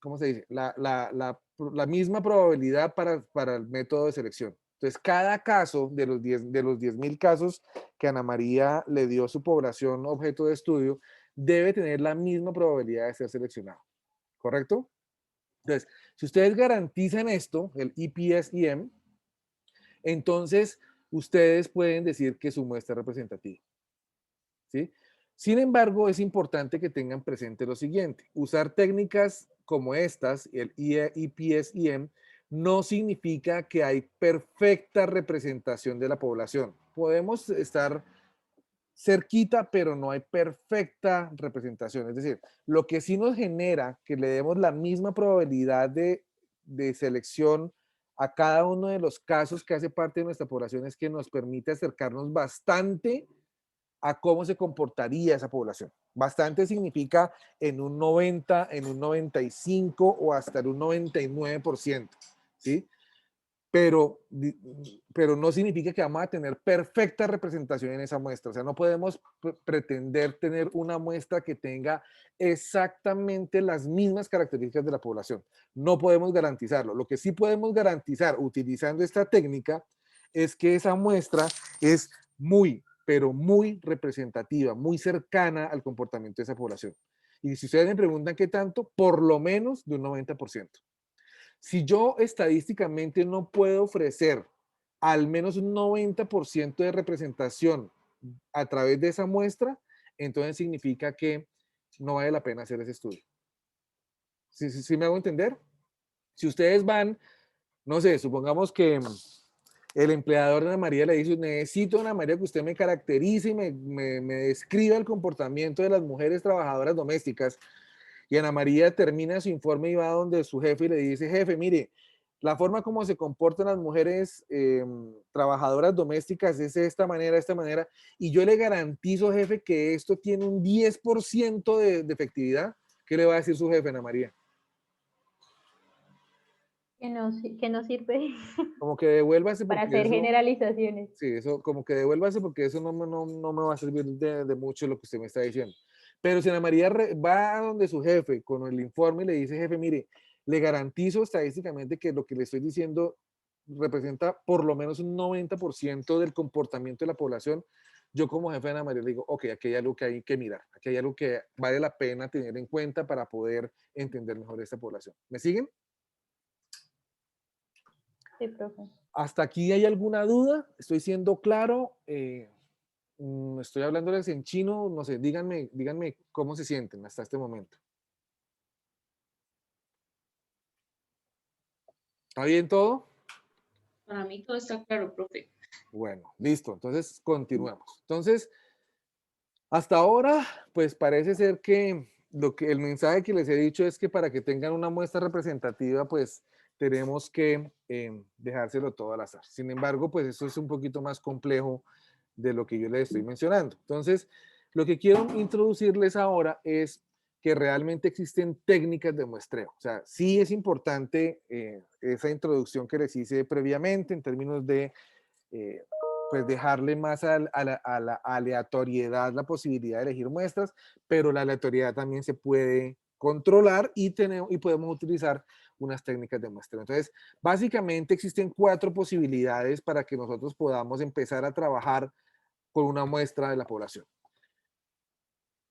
¿Cómo se dice? La misma probabilidad para el método de selección. Entonces, cada caso de los 10.000 casos que Ana María le dio a su población objeto de estudio, debe tener la misma probabilidad de ser seleccionado. ¿Correcto? Entonces, si ustedes garantizan esto, el EPSEM, entonces ustedes pueden decir que su muestra es representativa. ¿Sí? Sin embargo, es importante que tengan presente lo siguiente: usar técnicas como estas, el EPSEM, no significa que hay perfecta representación de la población. Podemos estar cerquita, pero no hay perfecta representación. Es decir, lo que sí nos genera que le demos la misma probabilidad de selección a cada uno de los casos que hace parte de nuestra población es que nos permite acercarnos bastante a cómo se comportaría esa población. Bastante significa en un 90, en un 95 o hasta en un 99%, ¿sí? Pero no significa que vamos a tener perfecta representación en esa muestra. O sea, no podemos pretender tener una muestra que tenga exactamente las mismas características de la población. No podemos garantizarlo. Lo que sí podemos garantizar utilizando esta técnica es que esa muestra es muy, pero muy representativa, muy cercana al comportamiento de esa población. Y si ustedes me preguntan qué tanto, por lo menos de un 90%. Si yo estadísticamente no puedo ofrecer al menos un 90% de representación a través de esa muestra, entonces significa que no vale la pena hacer ese estudio. ¿Sí me hago entender? Si ustedes van, no sé, supongamos que el empleador de Ana María le dice, necesito, Ana María, que usted me caracterice y me describa el comportamiento de las mujeres trabajadoras domésticas. Y Ana María termina su informe y va donde su jefe y le dice, jefe, mire, la forma como se comportan las mujeres trabajadoras domésticas es de esta manera, y yo le garantizo, jefe, que esto tiene un 10% de efectividad. ¿Qué le va a decir su jefe, Ana María? Que no sirve Como que devuélvase para porque hacer eso, generalizaciones. sí, eso, como que devuélvase porque eso no me va a servir de mucho lo que usted me está diciendo. Pero si Ana María va a donde su jefe con el informe y le dice, jefe, mire, le garantizo estadísticamente que lo que le estoy diciendo representa por lo menos un 90% del comportamiento de la población, yo como jefe de Ana María le digo, ok, aquí hay algo que hay que mirar, aquí hay algo que vale la pena tener en cuenta para poder entender mejor esta población. ¿Me siguen? Sí, profe. ¿Hasta aquí hay alguna duda? ¿Estoy siendo claro? Estoy hablándoles en chino, no sé, díganme cómo se sienten hasta este momento. ¿Está bien todo? Para mí todo está claro, profe. Bueno, listo. Entonces, continuamos. Entonces, hasta ahora, pues parece ser que el mensaje que les he dicho es que para que tengan una muestra representativa, pues tenemos que dejárselo todo al azar. Sin embargo, pues eso es un poquito más complejo de lo que yo les estoy mencionando. Entonces, lo que quiero introducirles ahora es que realmente existen técnicas de muestreo. O sea, sí es importante esa introducción que les hice previamente en términos de eh, pues dejarle más a la aleatoriedad la posibilidad de elegir muestras, pero la aleatoriedad también se puede controlar y podemos utilizar unas técnicas de muestreo. Entonces, básicamente existen 4 posibilidades para que nosotros podamos empezar a trabajar con una muestra de la población.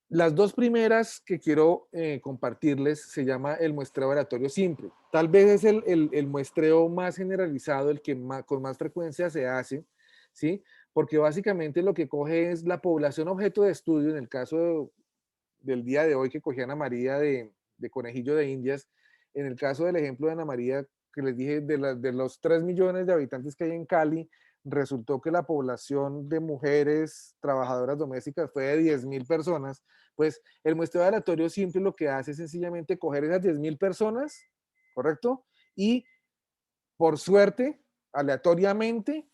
Las 2 primeras que quiero compartirles se llama el muestreo aleatorio simple. Tal vez es el muestreo más generalizado, el que con más frecuencia se hace, ¿sí? Porque básicamente lo que coge es la población objeto de estudio, en el caso del día de hoy que cogí a Ana María de Conejillo de Indias, en el caso del ejemplo de Ana María, que les dije, de los 3 millones de habitantes que hay en Cali, resultó que la población de mujeres trabajadoras domésticas fue de 10.000 personas, pues el muestreo aleatorio simple lo que hace es sencillamente coger esas 10.000 personas, ¿correcto? Y por suerte, aleatoriamente,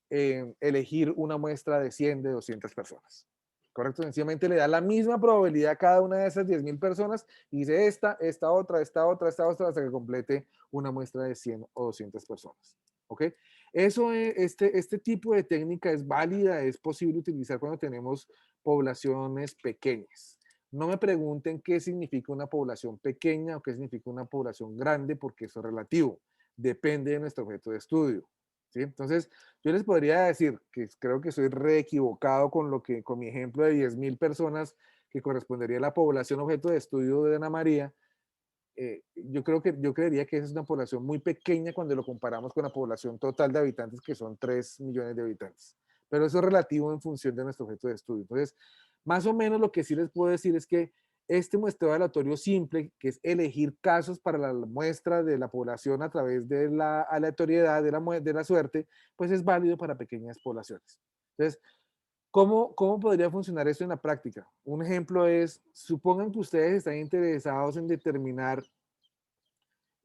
elegir una muestra de 100, de 200 personas. ¿Correcto? Sencillamente le da la misma probabilidad a cada una de esas 10.000 personas y dice esta otra, hasta que complete una muestra de 100 o 200 personas. ¿Ok? Eso, este tipo de técnica es válida, es posible utilizar cuando tenemos poblaciones pequeñas. No me pregunten qué significa una población pequeña o qué significa una población grande, porque eso es relativo. Depende de nuestro objeto de estudio. ¿Sí? Entonces, yo les podría decir que creo que soy re equivocado con mi ejemplo de 10.000 personas que correspondería a la población objeto de estudio de Ana María. Yo creería que esa es una población muy pequeña cuando lo comparamos con la población total de habitantes, que son 3 millones de habitantes. Pero eso es relativo en función de nuestro objeto de estudio. Entonces, más o menos lo que sí les puedo decir es que este muestreo aleatorio simple, que es elegir casos para la muestra de la población a través de la aleatoriedad, de la suerte, pues es válido para pequeñas poblaciones. Entonces, ¿cómo podría funcionar esto en la práctica? Un ejemplo es, supongan que ustedes están interesados en determinar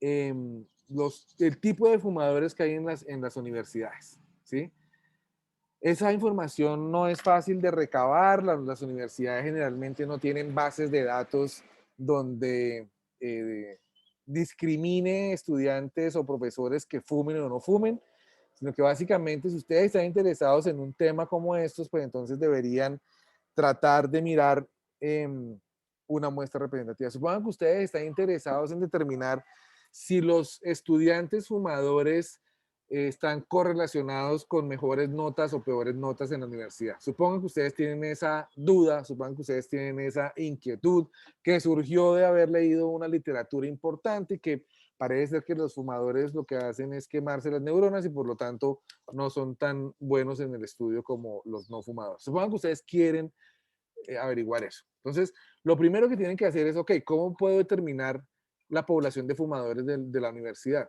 el tipo de fumadores que hay en las universidades, ¿sí? Esa información no es fácil de recabar, las universidades generalmente no tienen bases de datos donde discrimine estudiantes o profesores que fumen o no fumen, sino que básicamente si ustedes están interesados en un tema como estos, pues entonces deberían tratar de mirar una muestra representativa. Supongan que ustedes están interesados en determinar si los estudiantes fumadores están correlacionados con mejores notas o peores notas en la universidad. Supongan que ustedes tienen esa duda, supongan que ustedes tienen esa inquietud que surgió de haber leído una literatura importante y que parece ser que los fumadores lo que hacen es quemarse las neuronas y por lo tanto no son tan buenos en el estudio como los no fumadores. Supongan que ustedes quieren averiguar eso. Entonces, lo primero que tienen que hacer es, ok, ¿cómo puedo determinar la población de fumadores de la universidad?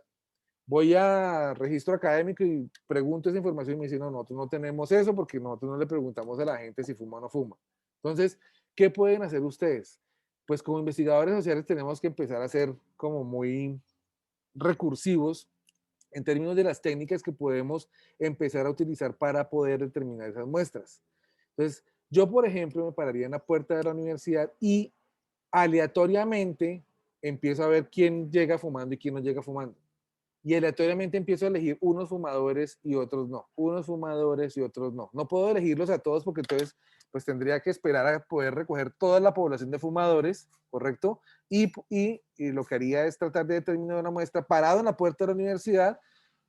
Voy a registro académico y pregunto esa información y me dicen, no, nosotros no tenemos eso porque nosotros no le preguntamos a la gente si fuma o no fuma. Entonces, ¿qué pueden hacer ustedes? Pues como investigadores sociales tenemos que empezar a ser como muy recursivos en términos de las técnicas que podemos empezar a utilizar para poder determinar esas muestras. Entonces, yo, por ejemplo, me pararía en la puerta de la universidad y aleatoriamente empiezo a ver quién llega fumando y quién no llega fumando. Y aleatoriamente empiezo a elegir unos fumadores y otros no, unos fumadores y otros no. No puedo elegirlos a todos porque entonces pues tendría que esperar a poder recoger toda la población de fumadores, ¿correcto? Y lo que haría es tratar de determinar una muestra parado en la puerta de la universidad,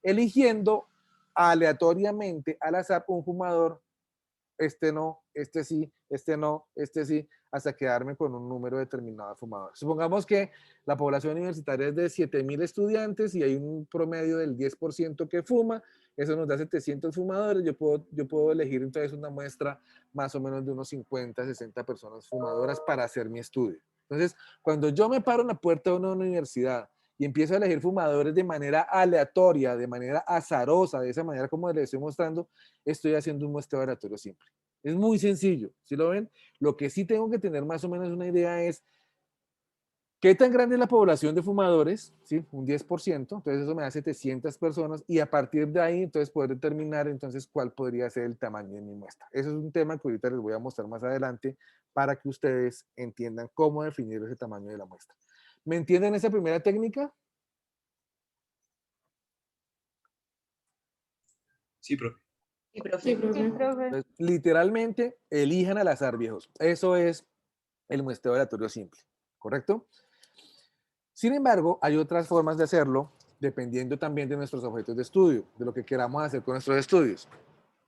eligiendo aleatoriamente al azar un fumador, este no, este sí, este no, este sí, hasta quedarme con un número determinado de fumadores. Supongamos que la población universitaria es de 7.000 estudiantes y hay un promedio del 10% que fuma, eso nos da 700 fumadores, yo puedo elegir entonces una muestra más o menos de unos 50, 60 personas fumadoras para hacer mi estudio. Entonces, cuando yo me paro en la puerta de una universidad y empiezo a elegir fumadores de manera aleatoria, de manera azarosa, de esa manera como les estoy mostrando, estoy haciendo un muestreo aleatorio simple. Es muy sencillo, ¿sí lo ven? Lo que sí tengo que tener más o menos una idea es ¿Qué tan grande es la población de fumadores? ¿Sí? Un 10%, entonces eso me da 700 personas y a partir de ahí entonces poder determinar entonces cuál podría ser el tamaño de mi muestra. Eso es un tema que ahorita les voy a mostrar más adelante para que ustedes entiendan cómo definir ese tamaño de la muestra. ¿Me entienden esa primera técnica? Sí, profe. Sí, profe. Sí, profe. Entonces, literalmente, elijan al azar, viejos. Eso es el muestreo aleatorio simple, ¿correcto? Sin embargo, hay otras formas de hacerlo dependiendo también de nuestros objetos de estudio, de lo que queramos hacer con nuestros estudios.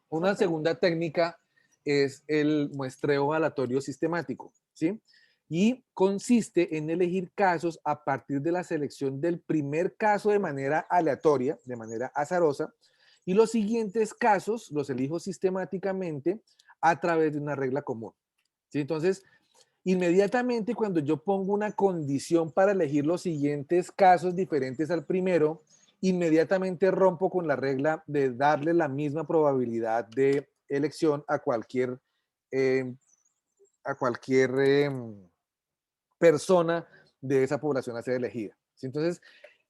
Una segunda técnica es el muestreo aleatorio sistemático, ¿sí? Y consiste en elegir casos a partir de la selección del primer caso de manera aleatoria, de manera azarosa, y los siguientes casos los elijo sistemáticamente a través de una regla común, ¿sí? Entonces, inmediatamente cuando yo pongo una condición para elegir los siguientes casos diferentes al primero, inmediatamente rompo con la regla de darle la misma probabilidad de elección eh, a cualquier persona de esa población a ser elegida. ¿Sí? Entonces,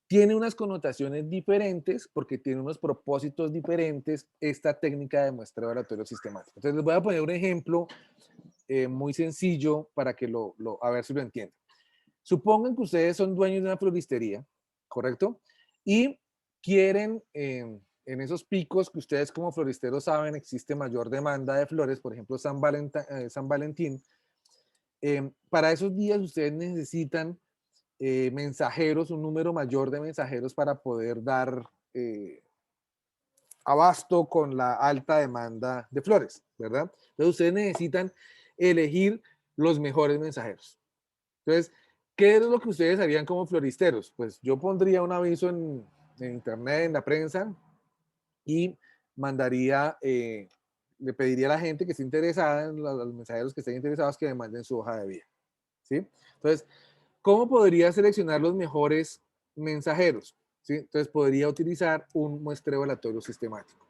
tiene unas connotaciones diferentes porque tiene unos propósitos diferentes esta técnica de muestreo aleatorio sistemático. Entonces, les voy a poner un ejemplo muy sencillo para que a ver si lo entienden. Supongan que ustedes son dueños de una floristería, ¿correcto? Y quieren, en esos picos que ustedes como floristeros saben, existe mayor demanda de flores, por ejemplo, San Valentín. Para esos días ustedes necesitan mensajeros, un número mayor de mensajeros para poder dar abasto con la alta demanda de flores, ¿verdad? Entonces ustedes necesitan elegir los mejores mensajeros. Entonces, ¿qué es lo que ustedes harían como floristeros? Pues yo pondría un aviso en internet, en la prensa, y mandaría, le pediría a la gente que esté interesada, a los mensajeros que estén interesados, que me manden su hoja de vida. ¿Sí? Entonces, ¿cómo podría seleccionar los mejores mensajeros? ¿Sí? Entonces, podría utilizar un muestreo aleatorio sistemático.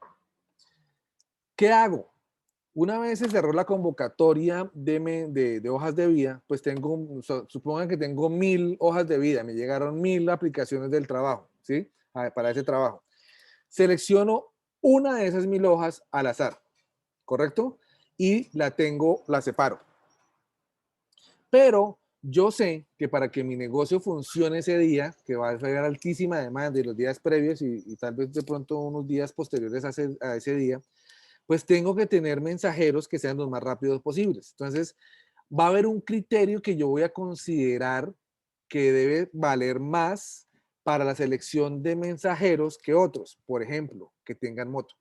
¿Qué hago? Una vez se cerró la convocatoria de hojas de vida, pues supongan que tengo 1000 hojas de vida, me llegaron 1000 aplicaciones del trabajo, ¿sí? Para ese trabajo. Selecciono una de esas 1000 hojas al azar, ¿correcto? Y la separo. Pero yo sé que para que mi negocio funcione ese día, que va a haber altísima demanda de los días previos y tal vez de pronto unos días posteriores a ese día, pues tengo que tener mensajeros que sean los más rápidos posibles. Entonces, va a haber un criterio que yo voy a considerar que debe valer más para la selección de mensajeros que otros. Por ejemplo, que tengan moto.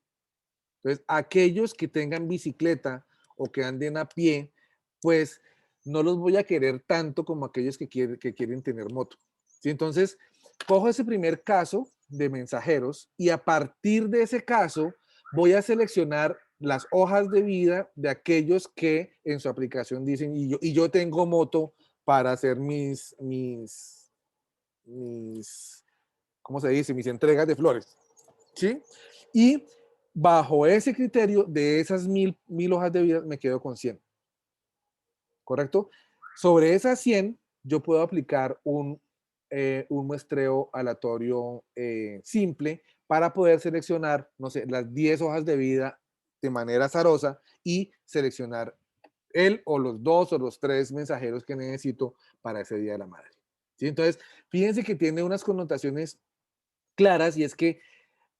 Entonces, aquellos que tengan bicicleta o que anden a pie, pues no los voy a querer tanto como aquellos que quieren tener moto. ¿Sí? Entonces, cojo ese primer caso de mensajeros y a partir de ese caso voy a seleccionar las hojas de vida de aquellos que en su aplicación dicen, y yo tengo moto para hacer ¿cómo se dice? Mis entregas de flores. ¿Sí? Y bajo ese criterio, de esas 1000 hojas de vida, me quedo con 100. ¿Correcto? Sobre esas 100, yo puedo aplicar un muestreo aleatorio simple para poder seleccionar, no sé, las 10 hojas de vida de manera azarosa y seleccionar el o los 2 o los 3 mensajeros que necesito para ese Día de la Madre. ¿Sí? Entonces, fíjense que tiene unas connotaciones claras y es que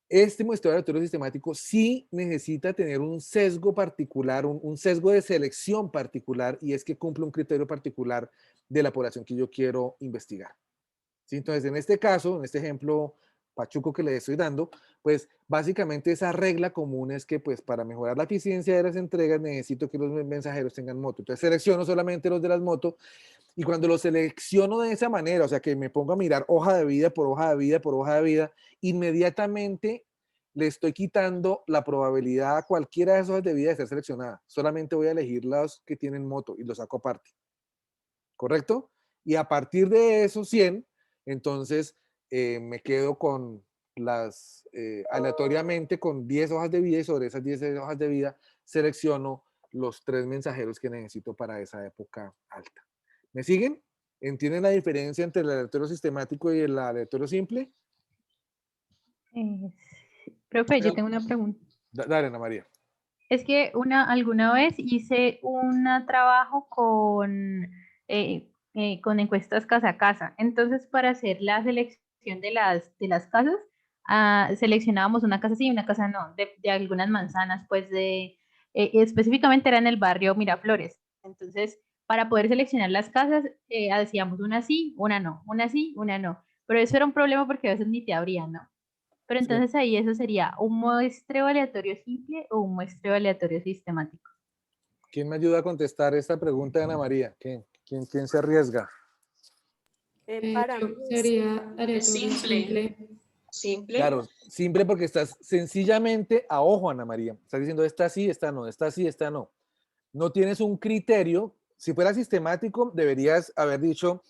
este muestreo aleatorio sistemático sí necesita tener un sesgo particular, un sesgo de selección particular, y es que cumple un criterio particular de la población que yo quiero investigar. ¿Sí? Entonces, en este caso, en este ejemplo pachuco que le estoy dando, pues básicamente esa regla común es que pues para mejorar la eficiencia de las entregas necesito que los mensajeros tengan moto. Entonces selecciono solamente los de las motos y cuando los selecciono de esa manera, o sea que me pongo a mirar hoja de vida por hoja de vida por hoja de vida, inmediatamente le estoy quitando la probabilidad a cualquiera de esas hojas de vida de ser seleccionada. Solamente voy a elegir los que tienen moto y los saco aparte. ¿Correcto? Y a partir de esos 100, entonces me quedo con aleatoriamente con 10 hojas de vida y sobre esas 10 hojas de vida selecciono los 3 mensajeros que necesito para esa época alta. ¿Me siguen? ¿Entienden la diferencia entre el aleatorio sistemático y el aleatorio simple? Eh, Profe, yo tengo una pregunta. Dale, Ana María. Es que alguna vez hice un trabajo con encuestas casa a casa. Entonces, para hacer la selección de las casas, seleccionábamos una casa sí y una casa no, de algunas manzanas, pues específicamente era en el barrio Miraflores. Entonces, para poder seleccionar las casas, decíamos una sí, una no, una sí, una no. Pero eso era un problema porque a veces ni te abrían, ¿no? Pero Sí. entonces ahí eso sería un muestreo aleatorio simple o un muestreo aleatorio sistemático. ¿Quién me ayuda a contestar esta pregunta de Ana María? ¿Quién se arriesga? Para Yo mí sería aleatorio simple. simple. Simple. Claro, simple porque estás sencillamente a ojo, Ana María. Estás diciendo esta sí, esta no, esta sí, esta no. No tienes un criterio. Si fuera sistemático, deberías haber dicho,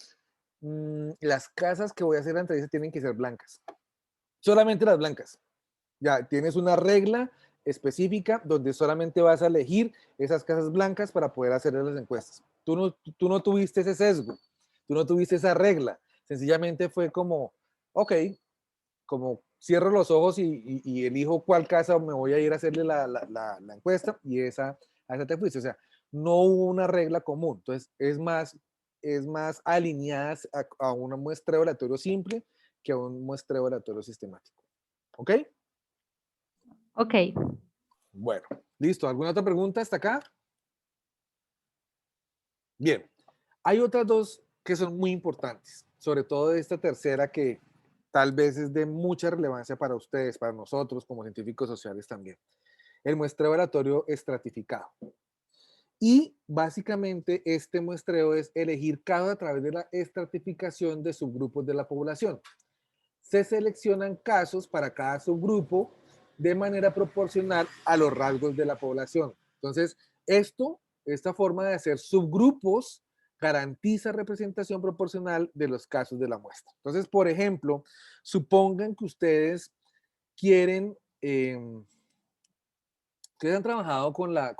las casas que voy a hacer la entrevista tienen que ser blancas. Solamente las blancas. Ya tienes una regla específica donde solamente vas a elegir esas casas blancas para poder hacer las encuestas. Tú no tuviste ese sesgo, tú no tuviste esa regla. Sencillamente fue como, ok, como cierro los ojos y elijo cuál casa me voy a ir a hacerle la encuesta y a esa te fuiste. O sea, no hubo una regla común. Entonces, es más alineada a un muestreo aleatorio simple que a un muestreo aleatorio sistemático. ¿Ok? Ok, Bueno, listo. ¿Alguna otra pregunta hasta acá? Bien. Hay otras dos que son muy importantes, sobre todo esta tercera que tal vez es de mucha relevancia para ustedes, para nosotros como científicos sociales también. El muestreo aleatorio estratificado. Y básicamente este muestreo es elegir cada a través de la estratificación de subgrupos de la población. Se seleccionan casos para cada subgrupo de manera proporcional a los rasgos de la población. Entonces, esta forma de hacer subgrupos garantiza representación proporcional de los casos de la muestra. Entonces, por ejemplo, supongan que ustedes quieren, ustedes han trabajado con la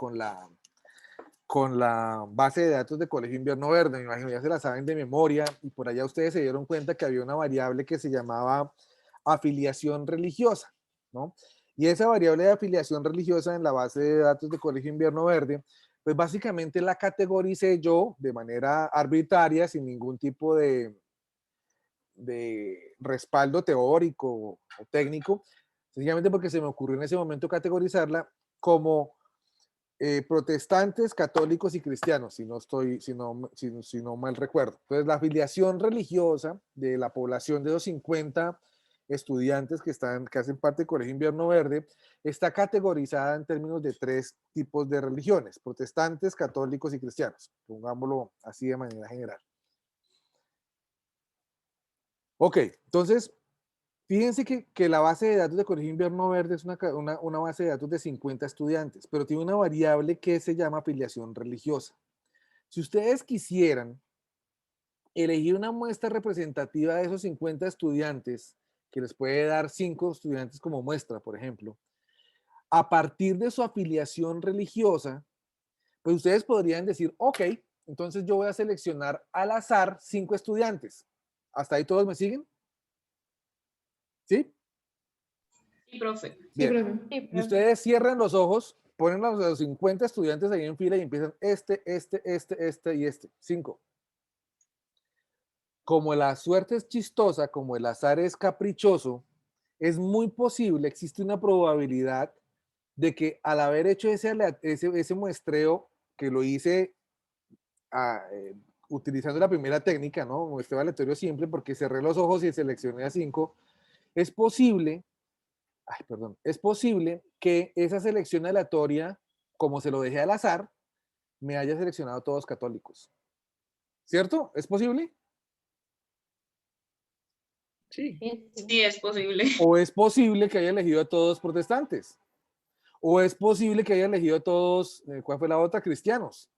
base de datos de Colegio Invierno Verde, me imagino, ya se la saben de memoria, y por allá ustedes se dieron cuenta que había una variable que se llamaba afiliación religiosa, ¿no? Y esa variable de afiliación religiosa en la base de datos de Colegio Invierno Verde, pues básicamente la categoricé yo de manera arbitraria, sin ningún tipo de respaldo teórico o técnico, sencillamente porque se me ocurrió en ese momento categorizarla como protestantes, católicos y cristianos, si no mal recuerdo. Entonces, la afiliación religiosa de la población de los 50 estudiantes que hacen parte del Colegio Invierno Verde está categorizada en términos de 3 tipos de religiones: protestantes, católicos y cristianos. Pongámoslo así de manera general. Ok, entonces, fíjense que la base de datos de Colegio Invierno Verde es una base de datos de 50 estudiantes, pero tiene una variable que se llama afiliación religiosa. Si ustedes quisieran elegir una muestra representativa de esos 50 estudiantes, que les puede dar 5 estudiantes como muestra, por ejemplo, a partir de su afiliación religiosa, pues ustedes podrían decir, ok, entonces yo voy a seleccionar al azar 5 estudiantes. ¿Hasta ahí todos me siguen? ¿Sí? Sí, profe. Sí, Bien. profe. sí, Y profe. ustedes cierran los ojos, ponen a los 50 estudiantes ahí en fila y empiezan este y este. 5. Como la suerte es chistosa, como el azar es caprichoso, es muy posible, existe una probabilidad de que al haber hecho ese muestreo, que lo hice utilizando la primera técnica, ¿no? Muestreo aleatorio simple, porque cerré los ojos y seleccioné a 5, es posible, es posible que esa selección aleatoria, como se lo dejé al azar, me haya seleccionado todos católicos. ¿Cierto? ¿Es posible? sí. Sí, sí. Sí, es posible. ¿O es posible que haya elegido a todos protestantes? ¿O es posible que haya elegido a todos, ¿cuál fue la otra? Cristianos,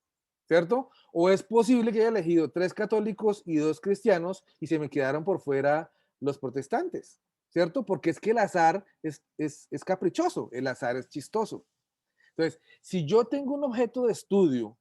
¿cierto? ¿O es posible que haya elegido 3 católicos y 2 cristianos y se me quedaron por fuera los protestantes? ¿Cierto? Porque es que el azar es caprichoso, el azar es chistoso. Entonces, si yo tengo un objeto de estudio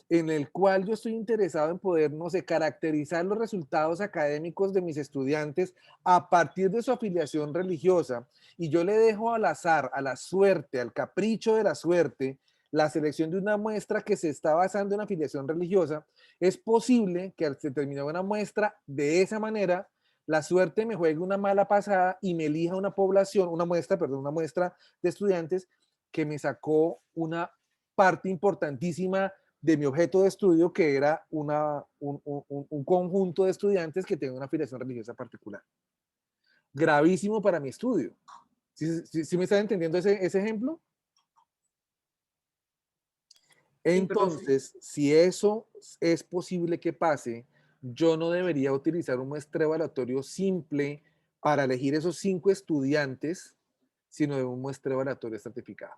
en el cual yo estoy interesado en poder, no sé, caracterizar los resultados académicos de mis estudiantes a partir de su afiliación religiosa, y yo le dejo al azar, a la suerte, al capricho de la suerte, la selección de una muestra que se está basando en afiliación religiosa, es posible que al terminar una muestra de esa manera, la suerte me juegue una mala pasada y me elija una población, una muestra, perdón, una muestra de estudiantes que me sacó una parte importantísima de mi objeto de estudio, que era un conjunto de estudiantes que tenga una afiliación religiosa particular. Gravísimo para mi estudio. ¿Sí me están entendiendo ese ejemplo? Entonces, si eso es posible que pase, yo no debería utilizar un muestreo aleatorio simple para elegir esos 5 estudiantes, sino de un muestreo aleatorio estratificado.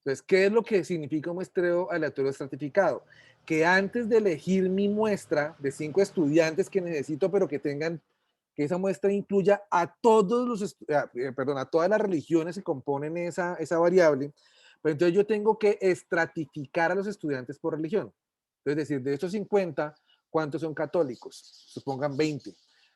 Entonces, ¿qué es lo que significa un muestreo aleatorio estratificado? Que antes de elegir mi muestra de 5 estudiantes que necesito, pero que tengan, que esa muestra incluya a todos los, perdón, a todas las religiones que componen esa variable, pero entonces yo tengo que estratificar a los estudiantes por religión. Es decir, de estos 50, ¿cuántos son católicos? Supongan 20.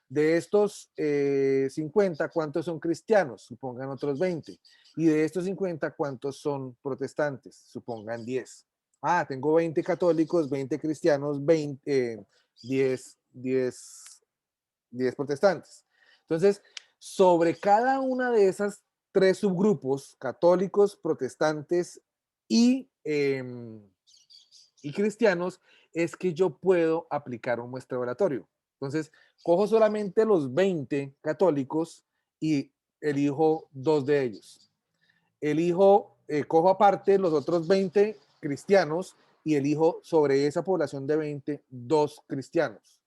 De estos 50, ¿cuántos son cristianos? Supongan otros 20. Y de estos 50, ¿cuántos son protestantes? Supongan 10. Ah, tengo 20 católicos, 20 cristianos, 10 protestantes. Entonces, sobre cada una de esas 3 subgrupos, católicos, protestantes y cristianos, es que yo puedo aplicar un muestreo aleatorio. Entonces, cojo solamente los 20 católicos y elijo 2 de ellos. Cojo aparte los otros 20 cristianos y elijo sobre esa población de 20, 2 cristianos.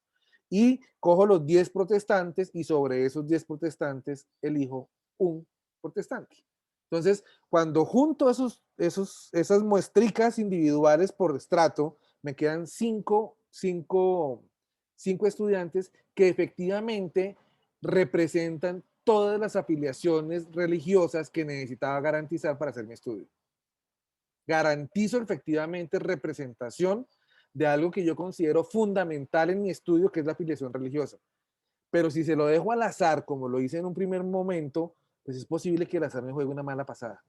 Y cojo los 10 protestantes y sobre esos 10 protestantes elijo un protestante. Entonces, cuando junto esas muestricas individuales por estrato, me quedan 5 estudiantes que efectivamente representan todas las afiliaciones religiosas que necesitaba garantizar para hacer mi estudio. Garantizo efectivamente representación de algo que yo considero fundamental en mi estudio, que es la afiliación religiosa. Pero si se lo dejo al azar, como lo hice en un primer momento, pues es posible que el azar me juegue una mala pasada.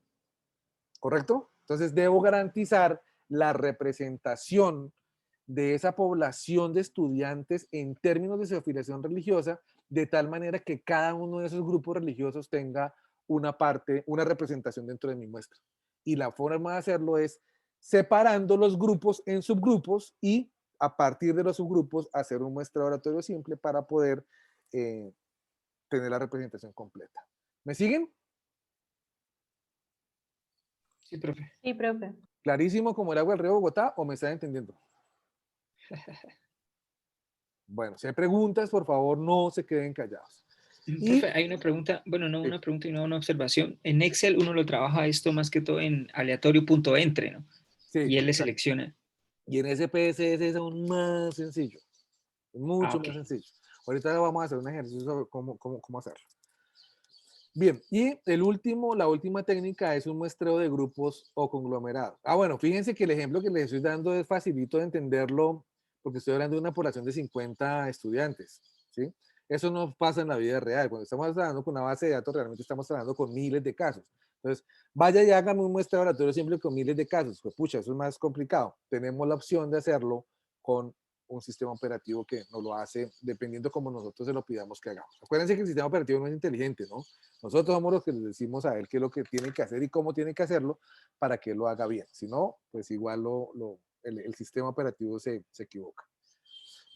¿Correcto? Entonces debo garantizar la representación de esa población de estudiantes en términos de su afiliación religiosa, de tal manera que cada uno de esos grupos religiosos tenga una representación dentro de mi muestra. Y la forma de hacerlo es separando los grupos en subgrupos y a partir de los subgrupos hacer un muestreo aleatorio simple para poder tener la representación completa. ¿Me siguen? Sí, profe. Sí, profe. ¿Clarísimo como el agua del río Bogotá o me están entendiendo? Bueno, si hay preguntas, por favor, no se queden callados. Profe, hay una pregunta, bueno, no una pregunta y no una observación. En Excel uno lo trabaja esto más que todo en aleatorio.entre, ¿no? Sí, Y él le selecciona. y en SPSS es aún más sencillo. Mucho más sencillo. Ahorita vamos a hacer un ejercicio sobre cómo hacerlo. Bien, y la última técnica es un muestreo de grupos o conglomerados. Bueno, fíjense que el ejemplo que les estoy dando es facilito de entenderlo porque estoy hablando de una población de 50 estudiantes, ¿sí? Eso no pasa en la vida real. Cuando estamos trabajando con una base de datos, realmente estamos trabajando con miles de casos. Entonces, vaya y hágame un muestreo aleatorio siempre con miles de casos. Pues, pucha, eso es más complicado. Tenemos la opción de hacerlo con un sistema operativo que nos lo hace dependiendo como nosotros se lo pidamos que hagamos. Acuérdense que el sistema operativo no es inteligente, ¿no? Nosotros somos los que les decimos a él qué es lo que tiene que hacer y cómo tiene que hacerlo para que lo haga bien. Si no, pues igual el sistema operativo se equivoca.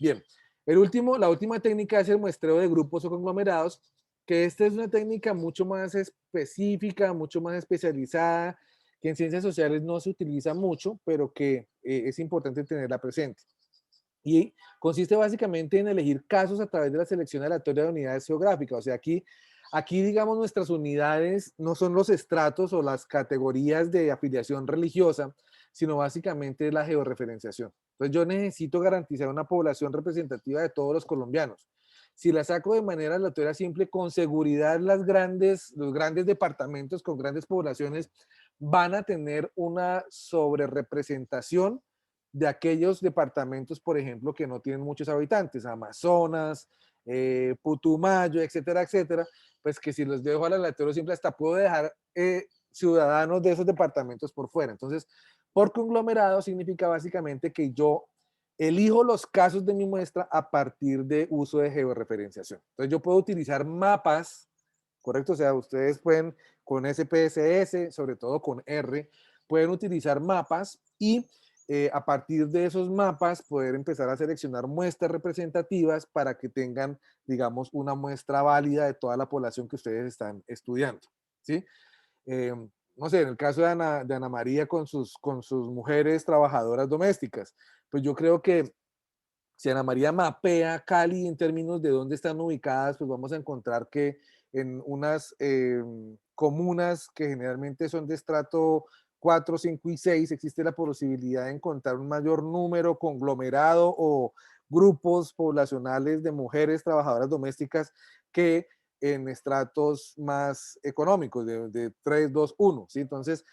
Bien, la última técnica es el muestreo de grupos o conglomerados, que esta es una técnica mucho más específica, mucho más especializada, que en ciencias sociales no se utiliza mucho, pero que es importante tenerla presente. Y consiste básicamente en elegir casos a través de la selección aleatoria de unidades geográficas. O sea, aquí digamos, nuestras unidades no son los estratos o las categorías de afiliación religiosa, sino básicamente la georreferenciación. Entonces yo necesito garantizar una población representativa de todos los colombianos. Si la saco de manera aleatoria simple, con seguridad los grandes departamentos con grandes poblaciones van a tener una sobrerepresentación de aquellos departamentos, por ejemplo, que no tienen muchos habitantes, Amazonas, Putumayo, etcétera, etcétera, pues que si los dejo al aleatorio simple hasta puedo dejar ciudadanos de esos departamentos por fuera. Entonces, por conglomerado significa básicamente que yo elijo los casos de mi muestra a partir de uso de georreferenciación. Entonces, yo puedo utilizar mapas, ¿correcto? O sea, ustedes pueden con SPSS, sobre todo con R, pueden utilizar mapas y a partir de esos mapas poder empezar a seleccionar muestras representativas para que tengan, digamos, una muestra válida de toda la población que ustedes están estudiando, ¿sí? No sé, en el caso de Ana María con sus mujeres trabajadoras domésticas, pues yo creo que si Ana María mapea Cali en términos de dónde están ubicadas, pues vamos a encontrar que en unas comunas que generalmente son de estrato 4, 5 y 6 existe la posibilidad de encontrar un mayor número conglomerado o grupos poblacionales de mujeres trabajadoras domésticas que en estratos más económicos, de 3, 2, 1, ¿sí? Entonces,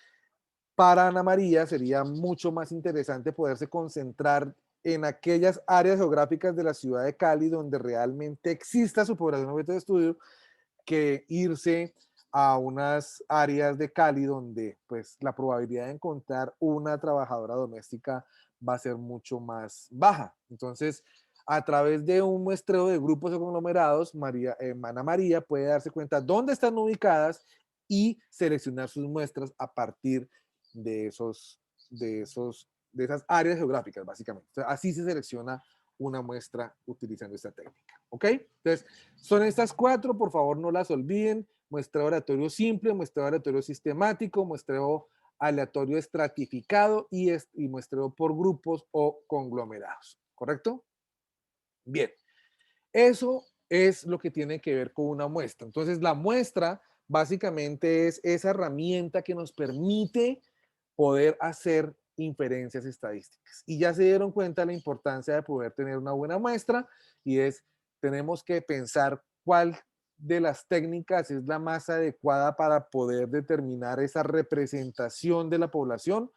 para Ana María sería mucho más interesante poderse concentrar en aquellas áreas geográficas de la ciudad de Cali donde realmente exista su población objeto de estudio, que irse a unas áreas de Cali donde pues la probabilidad de encontrar una trabajadora doméstica va a ser mucho más baja. Entonces, a través de un muestreo de grupos o conglomerados, Ana María puede darse cuenta dónde están ubicadas y seleccionar sus muestras a partir de esas áreas geográficas, básicamente. Entonces, así se selecciona una muestra utilizando esta técnica. ¿Ok? Entonces, son estas 4, por favor no las olviden. Muestreo aleatorio simple, muestreo aleatorio sistemático, muestreo aleatorio estratificado y muestreo por grupos o conglomerados. ¿Correcto? Bien. Eso es lo que tiene que ver con una muestra. Entonces, la muestra básicamente es esa herramienta que nos permite poder hacer inferencias estadísticas. Y ya se dieron cuenta de la importancia de poder tener una buena muestra y tenemos que pensar cuál de las técnicas es la más adecuada para poder determinar esa representación de la población,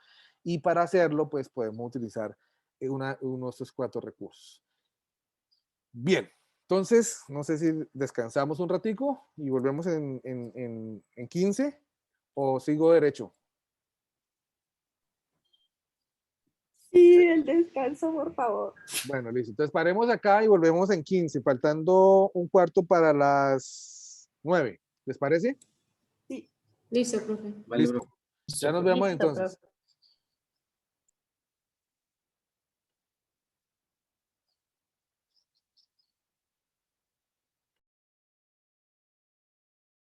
y para hacerlo pues podemos utilizar uno de estos 4 recursos. Bien, entonces no sé si descansamos un ratico y volvemos en 15 o sigo derecho. Sí, el descanso, por favor. Bueno, listo. Entonces paremos acá y volvemos en 15, faltando un cuarto para las 9. ¿Les parece? Sí. Listo, profe. Listo. Ya nos vemos Listo, entonces. profe.